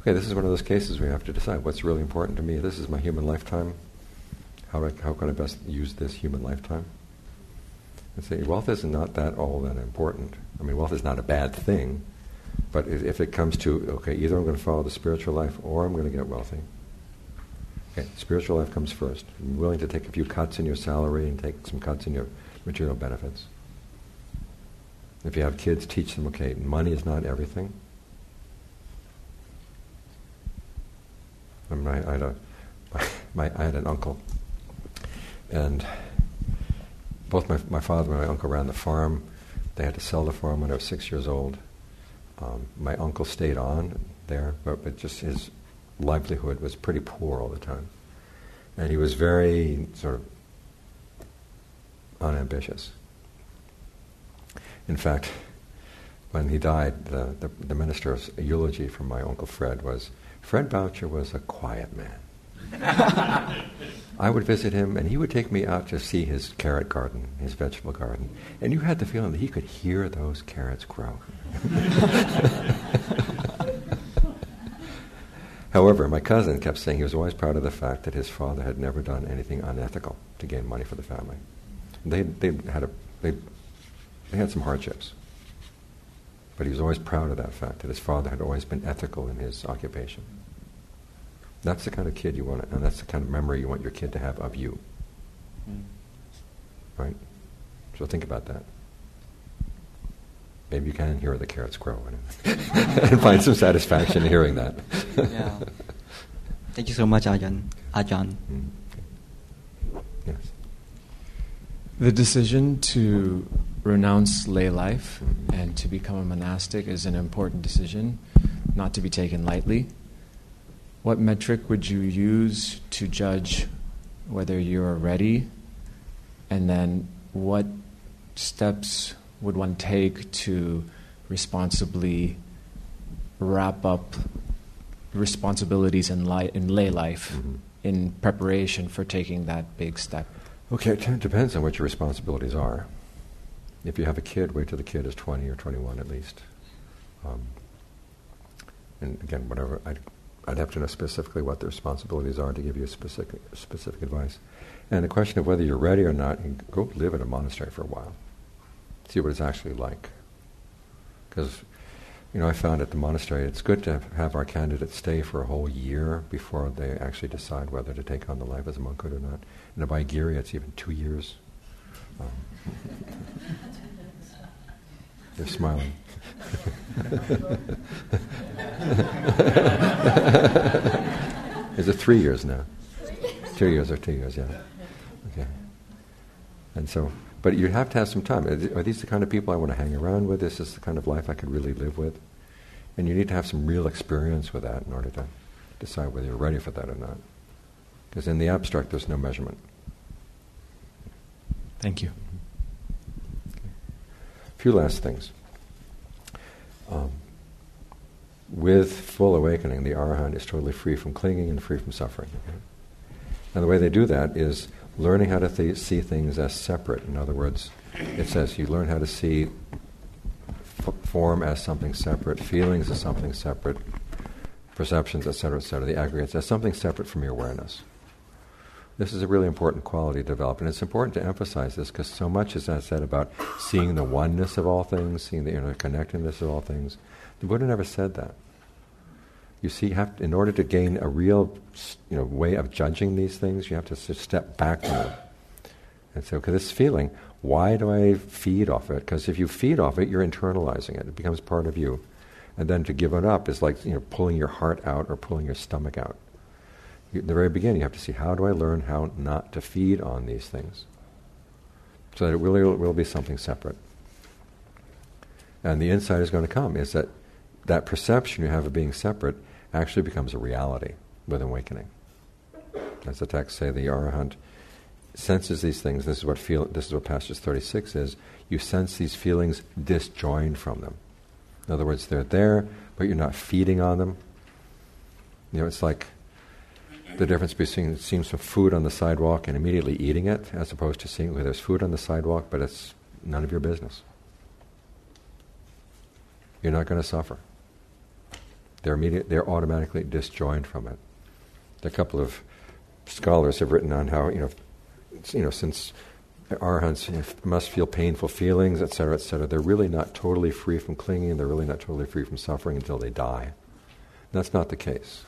S1: Okay, this is one of those cases where you have to decide what's really important to me. This is my human lifetime. How can I best use this human lifetime? And say, wealth is not all that important. I mean, wealth is not a bad thing, but if it comes to, okay, either I'm going to follow the spiritual life or I'm going to get wealthy. Okay, spiritual life comes first. I'm willing to take a few cuts in your salary and take some cuts in your material benefits. If you have kids, teach them, okay, money is not everything. I mean, I had an uncle, and both my father and my uncle ran the farm. They had to sell the farm when I was 6 years old. My uncle stayed on there, but just his livelihood was pretty poor all the time. And he was very sort of unambitious. In fact, when he died, the minister's eulogy from my Uncle Fred was, Fred Boucher was a quiet man. I would visit him, and he would take me out to see his carrot garden, his vegetable garden, and you had the feeling that he could hear those carrots grow. However, my cousin kept saying he was always proud of the fact that his father had never done anything unethical to gain money for the family. They had some hardships, but he was always proud of that fact, that his father had always been ethical in his occupation. That's the kind of kid you want, and that's the kind of memory you want your kid to have of you. Right? So think about that. Maybe you can hear the carrots grow and find some satisfaction in hearing that.
S7: Yeah. Thank you so much, Ajahn.
S1: Yes.
S12: The decision to renounce lay life and to become a monastic is an important decision, not to be taken lightly. What metric would you use to judge whether you're ready? And then what steps would one take to responsibly wrap up responsibilities in lay life in preparation for taking that big step?
S1: Okay, it depends on what your responsibilities are. If you have a kid, wait till the kid is 20 or 21 at least. And again, whatever, I'd have to know specifically what the responsibilities are to give you specific advice. And the question of whether you're ready or not, you go live in a monastery for a while. See what it's actually like. Because, I found at the monastery it's good to have our candidates stay for a whole year before they actually decide whether to take on the life as a monk or not. And by Giri, it's even 2 years. They're smiling. Is it 3 years now? 2 years, yeah. Okay. And so, but you have to have some time. Are these the kind of people I want to hang around with? Is this the kind of life I could really live with? And you need to have some real experience with that in order to decide whether you're ready for that or not. Because in the abstract, there's no measurement.
S12: Thank you.
S1: A few last things. With full awakening, the Arahant is totally free from clinging and free from suffering. Okay? And the way they do that is learning how to see things as separate. In other words, it says you learn how to see form as something separate, feelings as something separate, perceptions, etc., the aggregates as something separate from your awareness. This is a really important quality to develop, and it's important to emphasize this because so much is said about seeing the oneness of all things, seeing the interconnectedness of all things. The Buddha never said that. You see, in order to gain a real, way of judging these things, you have to step back from them and say, okay, this feeling, why do I feed off it? Because if you feed off it, you're internalizing it. It becomes part of you. And then to give it up is like pulling your heart out or pulling your stomach out. In the very beginning, you have to see, how do I learn how not to feed on these things? So that it really will be something separate. And the insight is going to come, is that perception you have of being separate actually becomes a reality with awakening. As the texts say, the Arahant senses these things. This is what Passage 36 is. You sense these feelings disjoined from them. In other words, they're there, but you're not feeding on them. It's like the difference between seeing some food on the sidewalk and immediately eating it, as opposed to seeing there's food on the sidewalk, but it's none of your business. You're not going to suffer. They're automatically disjoined from it. A couple of scholars have written on how since Arahants must feel painful feelings, etc., they're really not totally free from clinging. They're really not totally free from suffering until they die. That's not the case.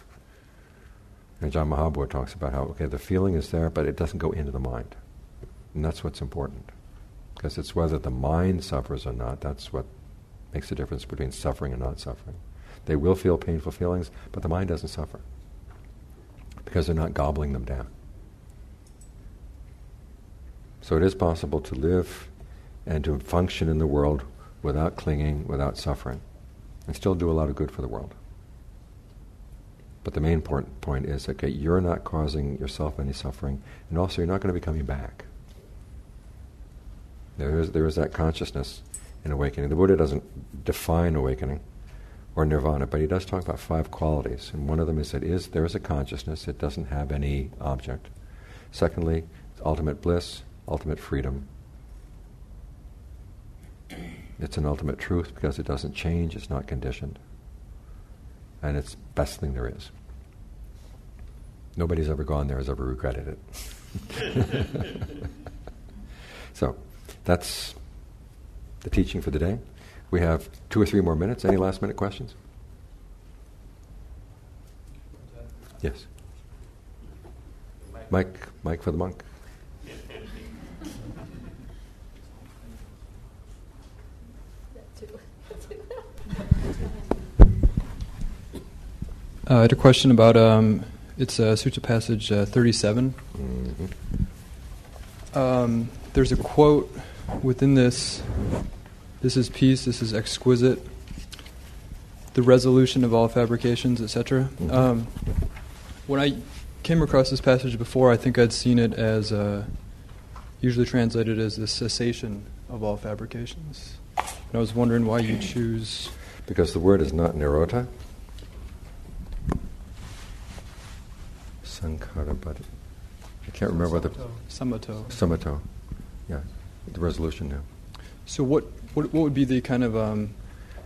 S1: And John Mahabua talks about how the feeling is there, but it doesn't go into the mind, and that's what's important, because it's whether the mind suffers or not. That's what makes the difference between suffering and not suffering. They will feel painful feelings, but the mind doesn't suffer because they're not gobbling them down. So it is possible to live and to function in the world without clinging, without suffering, and still do a lot of good for the world. But the main point is, you're not causing yourself any suffering, and also you're not going to be coming back. There is that consciousness in awakening. The Buddha doesn't define awakening or nirvana, but he does talk about 5 qualities, and one of them is that there is a consciousness. It doesn't have any object. Secondly, it's ultimate bliss, ultimate freedom. It's an ultimate truth because it doesn't change, it's not conditioned. And it's the best thing there is. Nobody's ever gone there has ever regretted it. So, that's the teaching for the day. We have 2 or 3 more minutes. Any last minute questions? Yes. Mike for the monk.
S13: I had a question about, it's Sutta Passage 37.
S1: Mm-hmm.
S13: There's a quote within this is peace, this is exquisite, the resolution of all fabrications, etc.
S1: Mm-hmm.
S13: When I came across this passage before, I think I'd seen it as, usually translated as the cessation of all fabrications. And I was wondering why you choose...
S1: Because the word is not nirota. Sankhara, but I can't remember what the... Samato. Yeah, the resolution now.
S13: So what would be the kind of...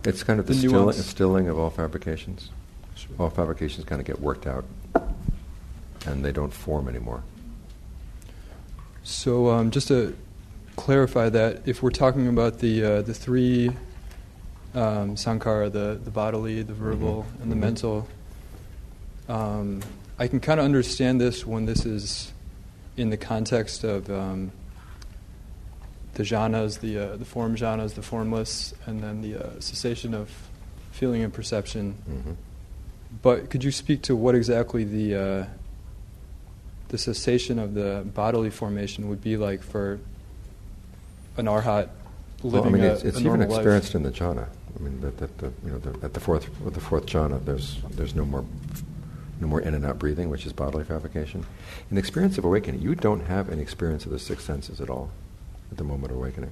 S1: it's kind of the stilling of all fabrications. Sure. All fabrications kind of get worked out, and they don't form anymore.
S13: So just to clarify that, if we're talking about the 3 sankhara, the bodily, the verbal,
S1: mm-hmm.
S13: and the
S1: mm-hmm.
S13: mental, I can kind of understand this when this is in the context of the jhanas, the form jhanas, the formless, and then the cessation of feeling and perception.
S1: Mm-hmm.
S13: But could you speak to what exactly the cessation of the bodily formation would be like for an arhat living
S1: it's
S13: a
S1: even
S13: normal
S1: experienced
S13: life?
S1: In the jhana. I mean, at the fourth jhana, there's no more no more in and out breathing, which is bodily fabrication. In the experience of awakening, you don't have any experience of the six senses at all at the moment of awakening.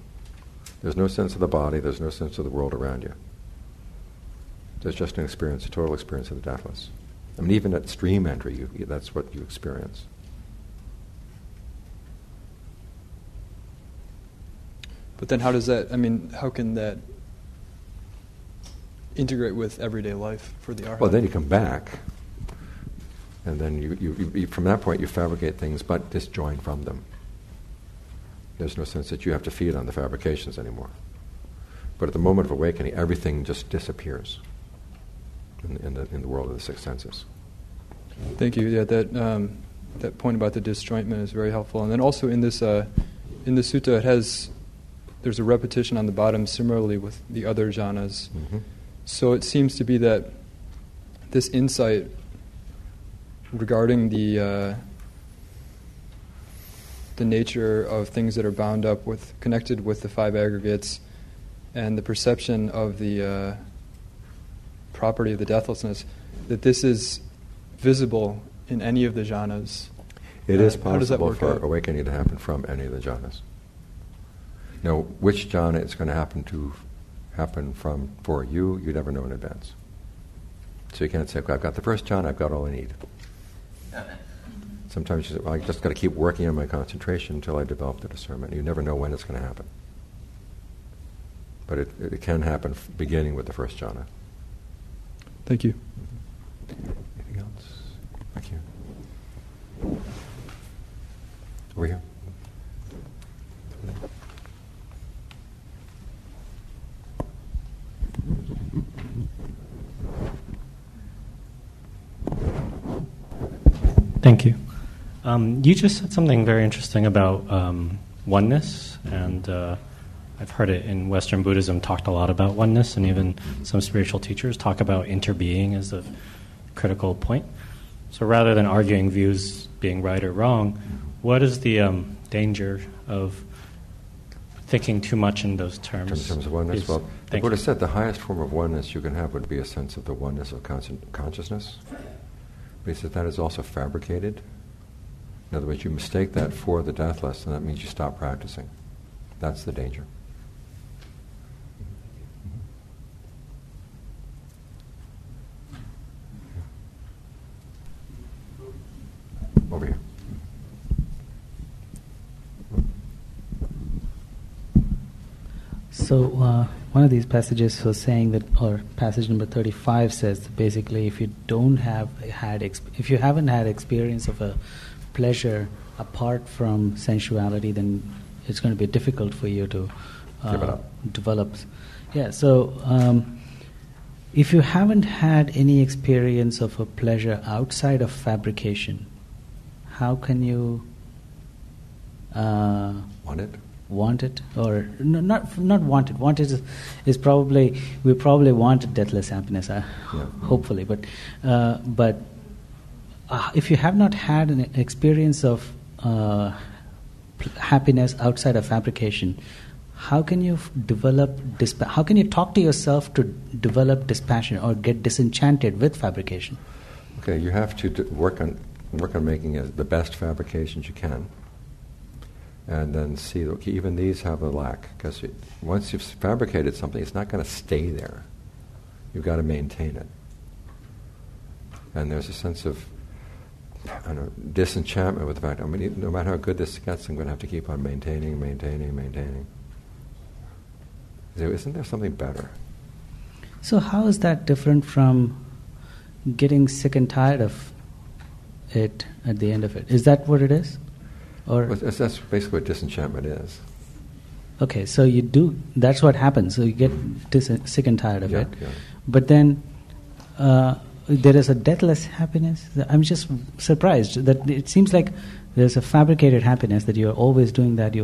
S1: There's no sense of the body, there's no sense of the world around you. There's just an experience, a total experience of the deathless. I mean, even at stream entry, that's what you experience.
S13: But then how does that, how can that integrate with everyday life for the arhat?
S1: Well, then you come back, and then you from that point you fabricate things but disjoin from them. There's no sense that you have to feed on the fabrications anymore. But at the moment of awakening, everything just disappears in the world of the six senses.
S13: Thank you. Yeah, that point about the disjointment is very helpful. And then also in this in the sutta, there's a repetition on the bottom similarly with the other jhanas.
S1: Mm-hmm.
S13: So it seems to be that this insight regarding the nature of things that are bound up with, connected with the five aggregates, and the perception of the property of the deathlessness, that this is visible in any of the jhanas.
S1: It is
S13: how does that
S1: possible
S13: work
S1: for
S13: out?
S1: awakening to happen from any of the jhanas. Now, which jhana it's going to happen from for you never know in advance. So you can't say, I've got the first jhana, I've got all I need. Sometimes you say, well, I just got to keep working on my concentration until I develop the discernment. You never know when it's going to happen. But it can happen beginning with the first jhana.
S13: Thank you.
S1: Anything else? Back here. Over here.
S14: Thank you. You just said something very interesting about oneness, and I've heard it in Western Buddhism talked a lot about oneness, and even some spiritual teachers talk about interbeing as a critical point. So rather than arguing views being right or wrong, what is the danger of thinking too much in those terms?
S1: In terms of oneness? Well, the Buddha said the highest form of oneness you can have would be a sense of the oneness of consciousness. But he said that is also fabricated. In other words, you mistake that for the deathless, and that means you stop practicing. That's the danger. Over here.
S11: So one of these passages was saying that, or passage number 35 says that basically, if you haven't had experience of a pleasure apart from sensuality, then it's going to be difficult for you to develop. Yeah. So if you haven't had any experience of a pleasure outside of fabrication, how can you
S1: want it?
S11: Want it, or not want it. Want it is probably, we probably want deathless happiness, hopefully. But if you have not had an experience of happiness outside of fabrication, how can you develop how can you talk to yourself to develop dispassion or get disenchanted with fabrication?
S1: Okay, you have to work on making the best fabrications you can. And then see, okay, even these have a lack. Because once you've fabricated something, it's not going to stay there. You've got to maintain it. And there's a sense of disenchantment with the fact, no matter how good this gets, I'm going to have to keep on maintaining. Isn't there something better?
S11: So how is that different from getting sick and tired of it at the end of it? Is that what it is? Or
S1: that's basically what disenchantment is.
S11: Okay, so you do, that's what happens. So you get sick and tired of it. Yeah. But then there is a deathless happiness. I'm just surprised that it seems like there's a fabricated happiness that you're always doing that,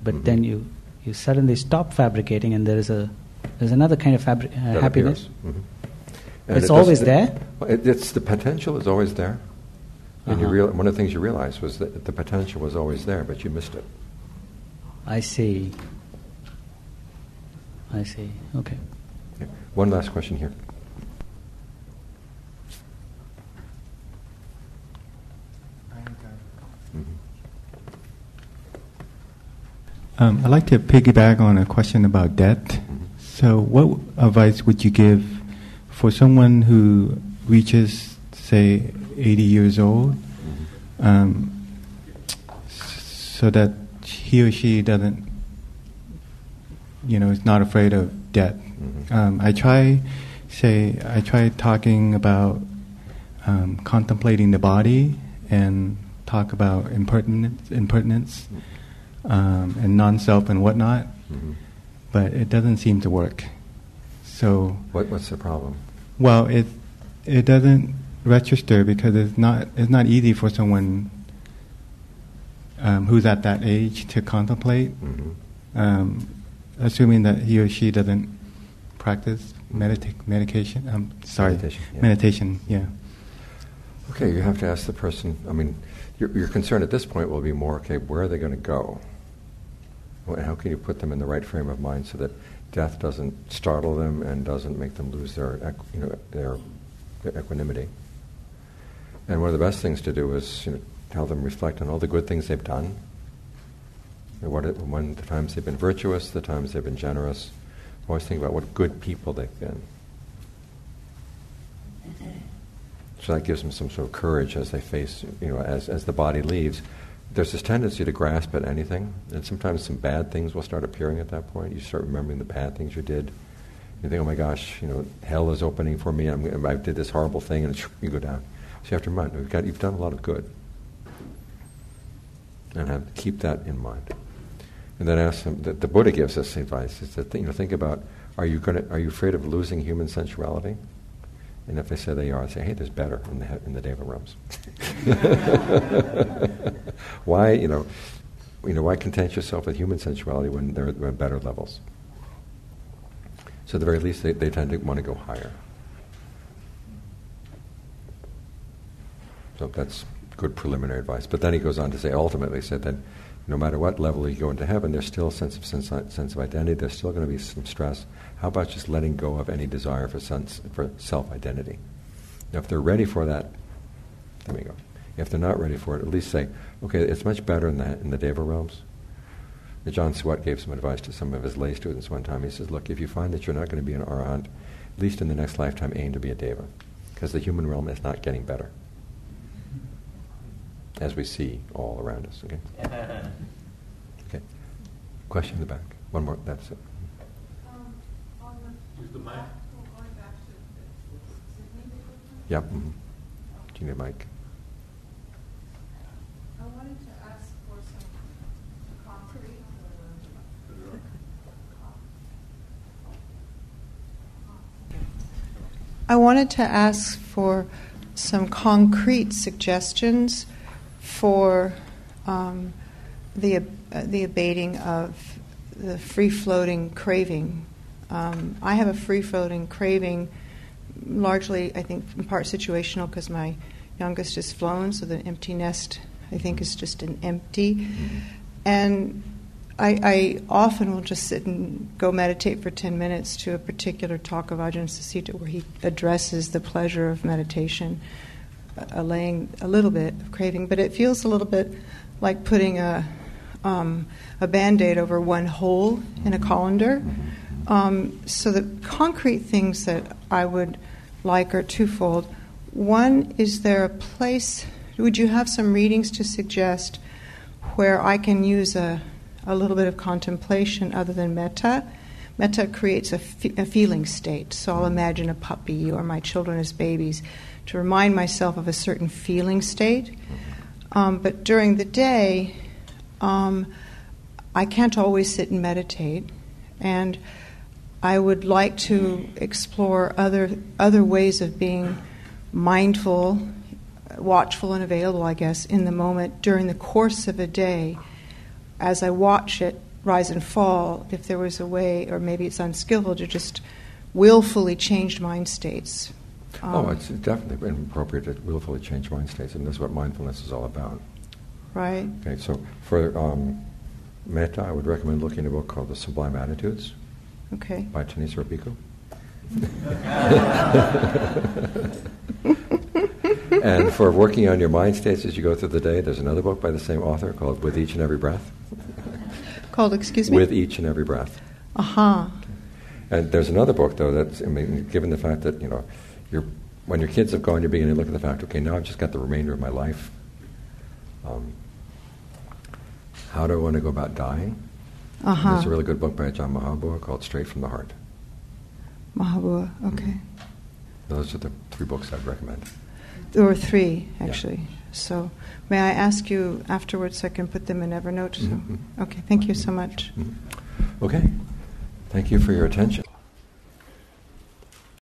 S11: but then you suddenly stop fabricating and there's another kind of happiness.
S1: Mm-hmm.
S11: It's always there?
S1: It's the potential is always there. And one of the things you realized was that the potential was always there, but you missed it.
S11: I see. Okay.
S1: One last question here.
S15: I'd like to piggyback on a question about death. So what advice would you give for someone who reaches, say, 80 years old, so that he or she doesn't, is not afraid of death? I try talking about contemplating the body and talk about impermanence and non-self and whatnot, but it doesn't seem to work. So
S1: what's the problem?
S15: Well, it doesn't register because it's not easy for someone who's at that age to contemplate, assuming that he or she doesn't practice meditation. Meditation. Yeah.
S1: Okay, you have to ask the person. I mean, your concern at this point will be more, okay, where are they going to go? How can you put them in the right frame of mind so that death doesn't startle them and doesn't make them lose their equanimity? And one of the best things to do is tell them, reflect on all the good things they've done. The times they've been virtuous, the times they've been generous. Always think about what good people they've been. So that gives them some sort of courage as they face, as the body leaves. There's this tendency to grasp at anything, and sometimes some bad things will start appearing at that point. You start remembering the bad things you did. You think, oh my gosh, hell is opening for me. I did this horrible thing, and you go down. So you have to remind, you've done a lot of good, and keep that in mind. And then ask them. The Buddha gives us advice: is that think about, are you afraid of losing human sensuality? And if they say they are, I say, hey, there's better in the Deva realms. Why, why content yourself with human sensuality when there are better levels? So at the very least, they tend to want to go higher. So that's good preliminary advice. But then he goes on to say, ultimately, said that no matter what level you go into heaven, there's still a sense of identity. There's still going to be some stress. How about just letting go of any desire for self-identity? Now, if they're ready for that, there we go. If they're not ready for it, at least say, okay, it's much better in the Deva realms. John Swat gave some advice to some of his lay students one time. He says, look, if you find that you're not going to be an Arahant, at least in the next lifetime, aim to be a Deva, because the human realm is not getting better, as we see all around us. Okay. Okay. Question in the back. One more. That's it.
S16: Use the mic.
S1: Yeah. Mm-hmm. Do you need a mic?
S16: I wanted to ask for some concrete. I wanted to ask for some concrete suggestions for the abating of the free-floating craving. I have a free-floating craving, largely, I think, in part situational, because my youngest is flown, so the empty nest, I think, is just an empty. Mm-hmm. And I often will just sit and go meditate for 10 minutes to a particular talk of Ajahn Sasita where he addresses the pleasure of meditation, allaying a little bit of craving. But it feels a little bit like putting a Band-Aid over one hole in a colander. So the concrete things that I would like are twofold. One, is there a place, would you have some readings to suggest where I can use a little bit of contemplation other than metta? Metta creates a feeling state. So I'll imagine a puppy or my children as babies to remind myself of a certain feeling state. But during the day, I can't always sit and meditate. And I would like to explore other ways of being mindful, watchful and available, I guess, in the moment during the course of a day. As I watch it rise and fall, if there was a way, or maybe it's unskillful, to just willfully change mind states.
S1: It's definitely appropriate to willfully change mind states, and that's what mindfulness is all about.
S4: Right.
S1: Okay, so for metta, I would recommend looking at a book called The Sublime Attitudes.
S4: Okay.
S1: By Thanissaro Bhikkhu. And for working on your mind states as you go through the day, there's another book by the same author called With Each and Every Breath.
S16: Called, excuse me?
S1: With Each and Every Breath.
S16: Aha.
S1: Okay. And there's another book, though, that's, I mean, given the fact that, when your kids have gone, you're beginning to look at the fact, okay, now I've just got the remainder of my life. How do I want to go about dying? There's a really good book by Ajahn Mahabua called Straight from the Heart.
S16: Mahabua, okay.
S1: Those are the 3 books I'd recommend.
S16: There were 3, actually.
S1: Yeah.
S16: So may I ask you afterwards so I can put them in Evernote?
S1: Mm-hmm.
S16: Okay, thank you so much.
S1: Mm-hmm. Okay. Thank you for your attention.